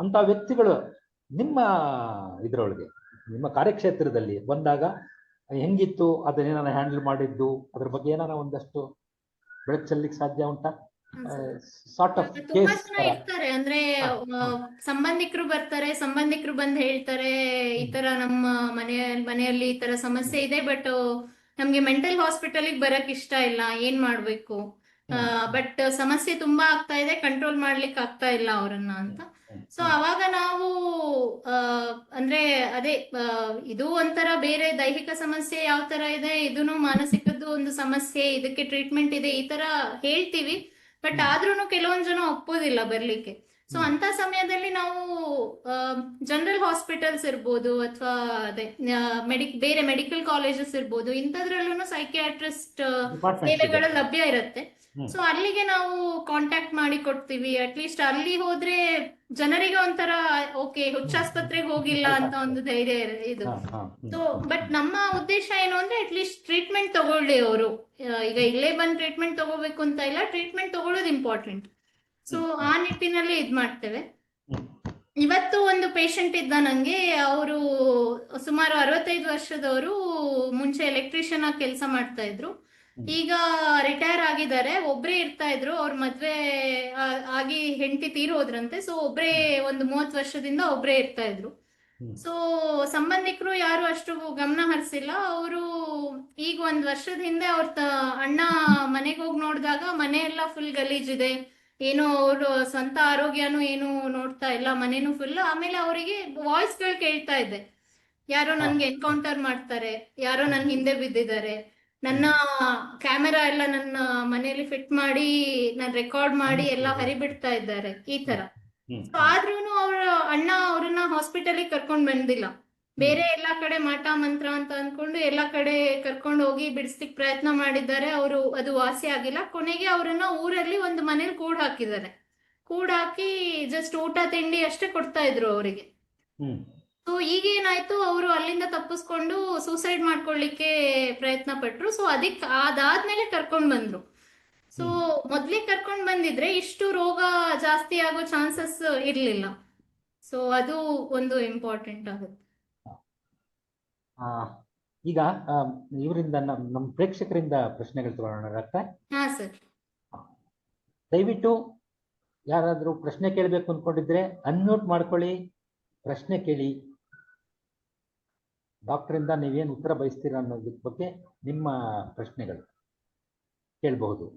ಅಂತ ವ್ಯಕ್ತಿಗಳು ನಿಮ್ಮ ಇದ್ರೊಳಗೆ, ನಿಮ್ಮ ಕಾರ್ಯಕ್ಷೇತ್ರದಲ್ಲಿ ಬಂದಾಗ ಹೆಂಗಿತ್ತು, ಅದನ್ನೇನಾರ ಹ್ಯಾಂಡಲ್ ಮಾಡಿದ್ದು, ಅದ್ರ ಬಗ್ಗೆ ಏನಾರ ಒಂದಷ್ಟು ಬೆಳಕು ಚೆಲ್ಲಿಕ್ ಸಾಧ್ಯ ಉಂಟಾ? ಸಾರ್ಟ್ ಆಫ್ ತುಂಬಾ ಕೇಸ್ ಜನ ಇರ್ತಾರೆ ಅಂದ್ರೆ, ಸಂಬಂಧಿಕರು ಬರ್ತಾರೆ, ಸಂಬಂಧಿಕರು ಬಂದ್ ಹೇಳ್ತಾರೆ ಈ ತರ ನಮ್ಮ ಮನೆಯಲ್ಲಿ ಈ ತರ ಸಮಸ್ಯೆ ಇದೆ, ಬಟ್ ನಮ್ಗೆ ಮೆಂಟಲ್ ಹಾಸ್ಪಿಟಲ್ಗೆ ಬರಕ್ ಇಷ್ಟ ಇಲ್ಲ, ಏನ್ ಮಾಡ್ಬೇಕು, ಬಟ್ ಸಮಸ್ಯೆ ತುಂಬಾ ಆಗ್ತಾ ಇದೆ, ಕಂಟ್ರೋಲ್ ಮಾಡ್ಲಿಕ್ಕೆ ಆಗ್ತಾ ಇಲ್ಲ ಅವರನ್ನ ಅಂತ. ಸೊ ಅವಾಗ ನಾವು ಅಂದ್ರೆ ಅದೇ ಇದು ಒಂಥರ ಬೇರೆ ದೈಹಿಕ ಸಮಸ್ಯೆ ಯಾವ ತರ ಇದೆ, ಇದೂನು ಮಾನಸಿಕದ್ದು ಒಂದು ಸಮಸ್ಯೆ, ಇದಕ್ಕೆ ಟ್ರೀಟ್ಮೆಂಟ್ ಇದೆ, ಈ ತರ ಹೇಳ್ತೀವಿ. ಬಟ್ ಆದ್ರೂನು ಕೆಲವೊಂದ್ ಜನ ಒಪ್ಪೋದಿಲ್ಲ ಬರ್ಲಿಕ್ಕೆ. ಸೊ ಅಂತ ಸಮಯದಲ್ಲಿ ನಾವು ಜನರಲ್ ಹಾಸ್ಪಿಟಲ್ಸ್ ಇರ್ಬೋದು ಅಥವಾ ಅದೇ ಬೇರೆ ಮೆಡಿಕಲ್ ಕಾಲೇಜಸ್ ಇರ್ಬೋದು, ಇಂಥದ್ರಲ್ಲೂ ಸೈಕಿಯಾಟ್ರಿಸ್ಟ್ ಸೇವೆಗಳು ಲಭ್ಯ ಇರುತ್ತೆ. ಸೊ ಅಲ್ಲಿಗೆ ನಾವು ಕಾಂಟ್ಯಾಕ್ಟ್ ಮಾಡಿ ಕೊಡ್ತೀವಿ. ಅಟ್ಲೀಸ್ಟ್ ಅಲ್ಲಿ ಹೋದ್ರೆ ಜನರಿಗೆ ಒಂಥರ ಓಕೆ, ಹುಚ್ಚಾಸ್ಪತ್ರೆಗೆ ಹೋಗಿಲ್ಲ ಅಂತ ಒಂದು ಧೈರ್ಯ ಇದು. ಸೊ ಬಟ್ ನಮ್ಮ ಉದ್ದೇಶ ಏನು ಅಂದ್ರೆ ಅಟ್ಲೀಸ್ಟ್ ಟ್ರೀಟ್ಮೆಂಟ್ ತಗೊಳ್ಳಿ ಅವರು. ಈಗ ಇಲ್ಲೇ ಬಂದು ಟ್ರೀಟ್ಮೆಂಟ್ ತಗೋಬೇಕು ಅಂತ ಇಲ್ಲ, ಟ್ರೀಟ್ಮೆಂಟ್ ತಗೊಳ್ಳೋದು ಇಂಪಾರ್ಟೆಂಟ್. ಸೊ ಆ ನಿಟ್ಟಿನಲ್ಲಿ ಇದ್ ಮಾಡ್ತೇವೆ. ಇವತ್ತು ಒಂದು ಪೇಷಂಟ್ ಇದ್ದ ನಂಗೆ, ಅವರು ಸುಮಾರು 65 ವರ್ಷದವರು, ಮುಂಚೆ ಎಲೆಕ್ಟ್ರಿಷಿಯನ್ ಆಗಿ ಕೆಲಸ ಮಾಡ್ತಾ ಇದ್ರು, ಈಗ ರಿಟೈರ್ ಆಗಿದ್ದಾರೆ. ಒಬ್ರೇ ಇರ್ತಾ ಇದ್ರು, ಅವ್ರ ಮದ್ವೆ ಆಗಿ ಹೆಂಡತಿ ತೀರೋದ್ರಂತೆ. ಸೊ ಒಬ್ರೇ ಒಂದು 30 ವರ್ಷದಿಂದ ಒಬ್ರೇ ಇರ್ತಾ ಇದ್ರು. ಸೊ ಸಂಬಂಧಿಕರು ಯಾರು ಅಷ್ಟು ಗಮನ ಹರಿಸಿಲ್ಲ. ಅವರು ಈಗ 1 ವರ್ಷದ ಹಿಂದೆ ಅವ್ರ ಅಣ್ಣ ಮನೆಗೆ ಹೋಗಿ ನೋಡಿದಾಗ ಮನೆ ಎಲ್ಲ ಫುಲ್ ಗಲೀಜಿದೆ, ಏನೋ ಅವರು ಸ್ವಂತ ಆರೋಗ್ಯನೂ ಏನು ನೋಡ್ತಾ ಇಲ್ಲ, ಮನೇನು ಫುಲ್. ಆಮೇಲೆ ಅವರಿಗೆ ವಾಯ್ಸ್ಗಳು ಕೇಳ್ತಾ ಇದೆ, ಯಾರೋ ನನ್ಗೆ ಎನ್ಕೌಂಟರ್ ಮಾಡ್ತಾರೆ, ಯಾರೋ ನನ್ ಹಿಂದೆ ಬಿದ್ದಿದ್ದಾರೆ, ನನ್ನ ಕ್ಯಾಮೆರಾ ಎಲ್ಲ ನನ್ನ ಮನೆಯಲ್ಲಿ ಫಿಟ್ ಮಾಡಿ ನಾನು ರೆಕಾರ್ಡ್ ಮಾಡಿ ಎಲ್ಲ ಹರಿಬಿಡ್ತಾ ಇದ್ದಾರೆ, ಈ ತರ. ಆದ್ರೂನು ಅವ್ರ ಅಣ್ಣ ಅವ್ರನ್ನ ಹಾಸ್ಪಿಟಲಿಗೆ ಕರ್ಕೊಂಡ್ ಬಂದಿಲ್ಲ. ಬೇರೆ ಎಲ್ಲಾ ಕಡೆ ಮಾಟ ಮಂತ್ರ ಅಂತ ಅನ್ಕೊಂಡು ಎಲ್ಲಾ ಕಡೆ ಕರ್ಕೊಂಡು ಹೋಗಿ ಬಿಡಿಸ್ಲಿಕ್ಕೆ ಪ್ರಯತ್ನ ಮಾಡಿದ್ದಾರೆ. ಅವರು ಅದು ವಾಸಿ ಆಗಿಲ್ಲ. ಕೊನೆಗೆ ಅವರನ್ನ ಊರಲ್ಲಿ ಒಂದು ಮನೇಲಿ ಕೂಡಾಕಿದ್ದಾರೆ. ಕೂಡಾಕಿ ಜಸ್ಟ್ ಊಟ ತಿಂಡಿ ಅಷ್ಟೇ ಕೊಡ್ತಾ ಇದ್ರು ಅವರಿಗೆ. ಸೊ ಈಗೇನಾಯ್ತು, ಅವರು ಅಲ್ಲಿಂದ ತಪ್ಪಿಸ್ಕೊಂಡು ಸೂಸೈಡ್ ಮಾಡ್ಕೊಳ್ಳಿಕ್ಕೆ ಪ್ರಯತ್ನ ಪಟ್ರು. ಸೊ ಅದಾದ್ಮೇಲೆ ಕರ್ಕೊಂಡ್ ಬಂದ್ರು. ಸೊ ಮೊದ್ಲೇ ಕರ್ಕೊಂಡ್ ಬಂದಿದ್ರೆ ಇಷ್ಟು ರೋಗ ಜಾಸ್ತಿ ಆಗೋ ಚಾನ್ಸಸ್ ಇರ್ಲಿಲ್ಲ. ಸೊ ಅದು ಒಂದು ಇಂಪಾರ್ಟೆಂಟ್ ಆಗುತ್ತೆ. ಈಗ ಇವರಿಂದ ನಮ್ಮ ಪ್ರೇಕ್ಷಕರಿಂದ ಪ್ರಶ್ನೆಗಳು ತಗೊಳ್ಳೋಣ ಡಾಕ್ಟರ್. ಹಾ ಸರ್. ದಯವಿಟ್ಟು ಯಾರಾದ್ರೂ ಪ್ರಶ್ನೆ ಕೇಳಬೇಕು ಅನ್ಕೊಂಡಿದ್ರೆ ಅನ್ಮ್ಯೂಟ್ ಮಾಡ್ಕೊಳ್ಳಿ, ಪ್ರಶ್ನೆ ಕೇಳಿ. ಡಾಕ್ಟರಿಂದ ನೀವೇನು ಉತ್ತರ ಬಯಸ್ತೀರಾ ಅನ್ನೋದ್ರ ಬಗ್ಗೆ ನಿಮ್ಮ ಪ್ರಶ್ನೆಗಳು ಕೇಳಬಹುದು.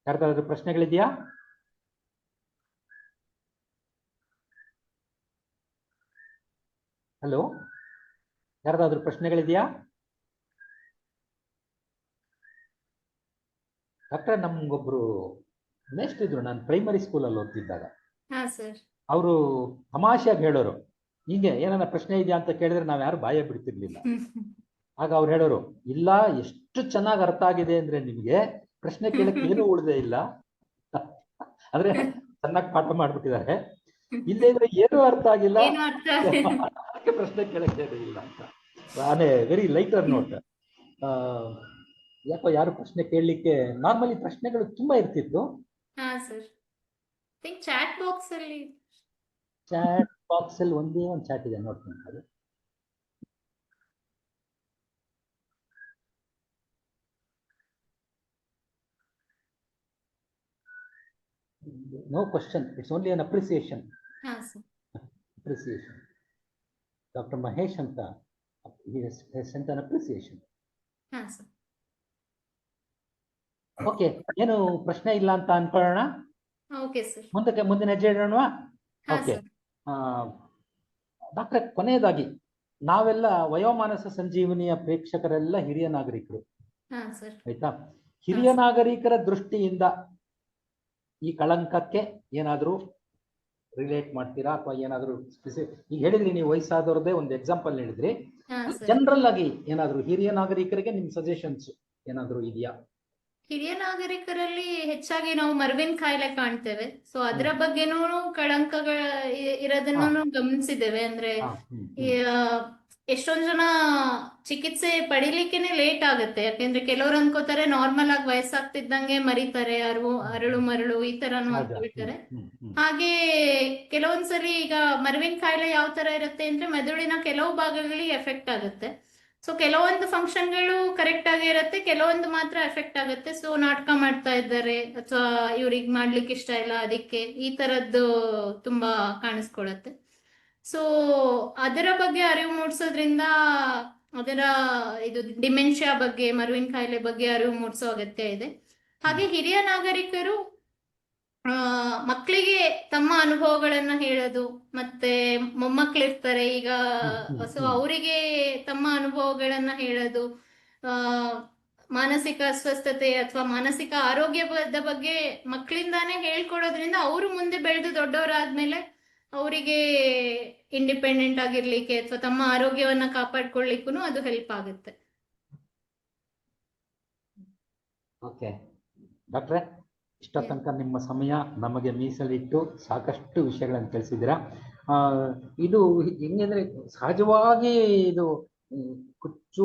ಯಾರ್ದಾದ್ರೂ ಪ್ರಶ್ನೆಗಳಿದೆಯಾ? ಹಲೋ, ಯಾರ್ದಾದ್ರೂ ಪ್ರಶ್ನೆಗಳಿದೆಯಾ? ಡಾಕ್ಟರ್, ನಮ್ಗೊಬ್ರು ನೆಕ್ಸ್ಟ್ ಇದ್ರು, ನಾನು ಪ್ರೈಮರಿ ಸ್ಕೂಲಲ್ಲಿ ಓದ್ತಿದ್ದಾಗ. ಅವರು ತಮಾಷೆಯಾಗಿ ಹೇಳೋರು, ಹೀಗೆ ಏನಾರ ಪ್ರಶ್ನೆ ಇದೆಯಾ ಅಂತ ಕೇಳಿದ್ರೆ ನಾವ್ ಯಾರು ಬಾಯ ಬಿಡ್ತಿರ್ಲಿಲ್ಲ. ಆಗ ಅವ್ರು ಹೇಳೋರು, ಇಲ್ಲ, ಎಷ್ಟು ಚೆನ್ನಾಗಿ ಅರ್ಥ ಆಗಿದೆ ಅಂದ್ರೆ ನಿಮ್ಗೆ ಪ್ರಶ್ನೆ ಕೇಳಕ್ಕೆ ಏನು ಉಳಿದೇ ಇಲ್ಲ. ಅಂದ್ರೆ ಚೆನ್ನಾಗಿ ಪಾಠ ಮಾಡ್ಬಿಟ್ಟಿದ್ದಾರೆ. ಇಲ್ಲೇ ಇದ್ರೆ ಏನೂ ಅರ್ಥ ಆಗಿಲ್ಲ, ಏನು ಅರ್ಥ ಅದಕ್ಕೆ ಪ್ರಶ್ನೆ ಕೇಳಕ್ಕೆ ಇಲ್ಲ ಅಂತ. ನಾನೇ ವೆರಿ ಲೈಟರ್ ನೋಟ್. ಯಾಕೋ ಯಾರು ಪ್ರಶ್ನೆ ಕೇಳಲಿಕ್ಕೆ, ನಾರ್ಮಲಿ ಪ್ರಶ್ನೆಗಳು ತುಂಬಾ ಇರ್ತಿತ್ತು. ಹಾ ಸರ್, ಥಿಂಕ್ ಚಾಟ್ ಬಾಕ್ಸ್ ಅಲ್ಲಿ. ಚಾಟ್ ಬಾಕ್ಸ್ ಅಲ್ಲಿ ಒಂದೇ ಒಂದು ಚಾಟ್ ಇದೆ, ನೋಡ್ತೀನಿ ಅದು. No question, it's only an appreciation. ಹಾ ಸರ್. ಅಪ್ರಿಸಿಯೇಷನ್. ಡಾಕ್ಟರ್ ಮಹೇಶ್ ಅಂತ, he has sent an appreciation. ಹಾ ಸರ್. ಓಕೆ, ಏನು ಪ್ರಶ್ನೆ ಇಲ್ಲ ಅಂತ ಅನ್ಕೊಳ್ಳೋಣ. Okay sir. ಮುಂದಿನ ಹೆಜ್ಜೆ ಇಡೋಣವಾ? ಹಾ ಓಕೆ. ಸರ್. ಡಾಕ್ಟ್ರೆ, ಕೊನೆಯದಾಗಿ ನಾವೆಲ್ಲ ವಯೋಮಾನಸ ಸಂಜೀವನಿಯ ಪ್ರೇಕ್ಷಕರೆಲ್ಲ ಹಿರಿಯ ನಾಗರಿಕರು, ಹಾ ಸರ್. ಆಯ್ತಾ? ಹಿರಿಯ ನಾಗರಿಕರ ದೃಷ್ಟಿಯಿಂದ ಈ ಕಳಂಕಕ್ಕೆ ಏನಾದರೂ ರಿಲೇಟ್ ಮಾಡ್ತೀರಾ, ಅಥವಾ ಏನಾದರೂ ಈಗ ಹೇಳಿದ್ರಿ ನೀವು ವಯಸ್ಸಾದವ್ರದ್ದೇ ಒಂದು ಎಕ್ಸಾಂಪಲ್ ಹೇಳಿದ್ರಿ. ಹಾ ಸರ್. ಜನರಲ್ ಆಗಿ ಏನಾದರೂ ಹಿರಿಯ ನಾಗರಿಕರಿಗೆ ನಿಮ್ ಸಜೆಷನ್ಸ್ ಏನಾದರೂ ಇದೆಯಾ? ಹಿರಿಯ ನಾಗರಿಕರಲ್ಲಿ ಹೆಚ್ಚಾಗಿ ನಾವು ಮರವಿನ ಕಾಯಿಲೆ ಕಾಣ್ತೇವೆ. ಸೊ ಅದರ ಬಗ್ಗೆನೂ ಕಳಂಕಗಳ ಇರೋದನ್ನು ಗಮನಿಸಿದ್ದೇವೆ. ಅಂದ್ರೆ ಎಷ್ಟೊಂದ್ ಜನ ಚಿಕಿತ್ಸೆ ಪಡಿಲಿಕ್ಕೆನೆ ಲೇಟ್ ಆಗುತ್ತೆ. ಯಾಕೆಂದ್ರೆ ಕೆಲವ್ರು ಅನ್ಕೋತಾರೆ ನಾರ್ಮಲ್ ಆಗಿ ವಯಸ್ಸಾಗ್ತಿದ್ದಂಗೆ ಮರಿತಾರೆ, ಅರಳು ಮರಳು ಈ ತರಾನು ಅನ್ಕೊಳ್ತಾರೆ. ಹಾಗೆ ಕೆಲವೊಂದ್ಸರಿ ಈಗ ಮರವಿನ ಕಾಯಿಲೆ ಯಾವ ತರ ಇರುತ್ತೆ ಅಂದ್ರೆ ಮೆದುಳಿನ ಕೆಲವು ಭಾಗಗಳಿಗೆ ಎಫೆಕ್ಟ್ ಆಗುತ್ತೆ. ಸೊ ಕೆಲವೊಂದು ಫಂಕ್ಷನ್ಗಳು ಕರೆಕ್ಟ್ ಆಗಿ ಇರುತ್ತೆ, ಕೆಲವೊಂದು ಮಾತ್ರ ಎಫೆಕ್ಟ್ ಆಗುತ್ತೆ. ಸೊ ನಾಟಕ ಮಾಡ್ತಾ ಇದ್ದಾರೆ, ಅಥವಾ ಇವ್ರಿಗೆ ಮಾಡ್ಲಿಕ್ಕೆ ಇಷ್ಟ ಇಲ್ಲ, ಅದಕ್ಕೆ ಈ ತರದ್ದು ತುಂಬಾ ಕಾಣಿಸ್ಕೊಳತ್ತೆ. ಸೊ ಅದರ ಬಗ್ಗೆ ಅರಿವು ಮೂಡಿಸೋದ್ರಿಂದ, ಅದರ ಇದು ಡಿಮೆನ್ಷಿಯಾ ಬಗ್ಗೆ, ಮರುವಿನ ಕಾಯಿಲೆ ಬಗ್ಗೆ ಅರಿವು ಮೂಡಿಸೋ ಅಗತ್ಯ ಇದೆ. ಹಾಗೆ ಹಿರಿಯ ನಾಗರಿಕರು ಮಕ್ಕಳಿಗೆ ತಮ್ಮ ಅನುಭವಗಳನ್ನ ಹೇಳೋದು, ಮತ್ತೆ ಮೊಮ್ಮಕ್ಕಳಿರ್ತಾರೆ ಈಗ, ಸೊ ಅವರಿಗೆ ತಮ್ಮ ಅನುಭವಗಳನ್ನ ಹೇಳೋದು, ಮಾನಸಿಕ ಅಸ್ವಸ್ಥತೆ ಅಥವಾ ಮಾನಸಿಕ ಆರೋಗ್ಯದ ಬಗ್ಗೆ ಮಕ್ಕಳಿಂದಾನೇ ಹೇಳ್ಕೊಡೋದ್ರಿಂದ ಅವರು ಮುಂದೆ ಬೆಳೆದು ದೊಡ್ಡವರಾದ್ಮೇಲೆ ಅವರಿಗೆ ಇಂಡಿಪೆಂಡೆಂಟ್ ಆಗಿರ್ಲಿಕ್ಕೆ ಅಥವಾ ತಮ್ಮ ಆರೋಗ್ಯವನ್ನ ಕಾಪಾಡ್ಕೊಳ್ಳಿಕ್ಕೂ ಅದು ಹೆಲ್ಪ್ ಆಗುತ್ತೆ. ಓಕೆ ಡಾಕ್ಟ್ರೆ, ಇಷ್ಟ ತನಕ ನಿಮ್ಮ ಸಮಯ ನಮಗೆ ಮೀಸಲಿಟ್ಟು ಸಾಕಷ್ಟು ವಿಷಯಗಳನ್ನು ತಿಳಿಸಿದ್ದೀರಾ. ಇದು ಹೆಂಗಂದ್ರೆ ಸಹಜವಾಗಿ ಇದು ಕುಚ್ಚು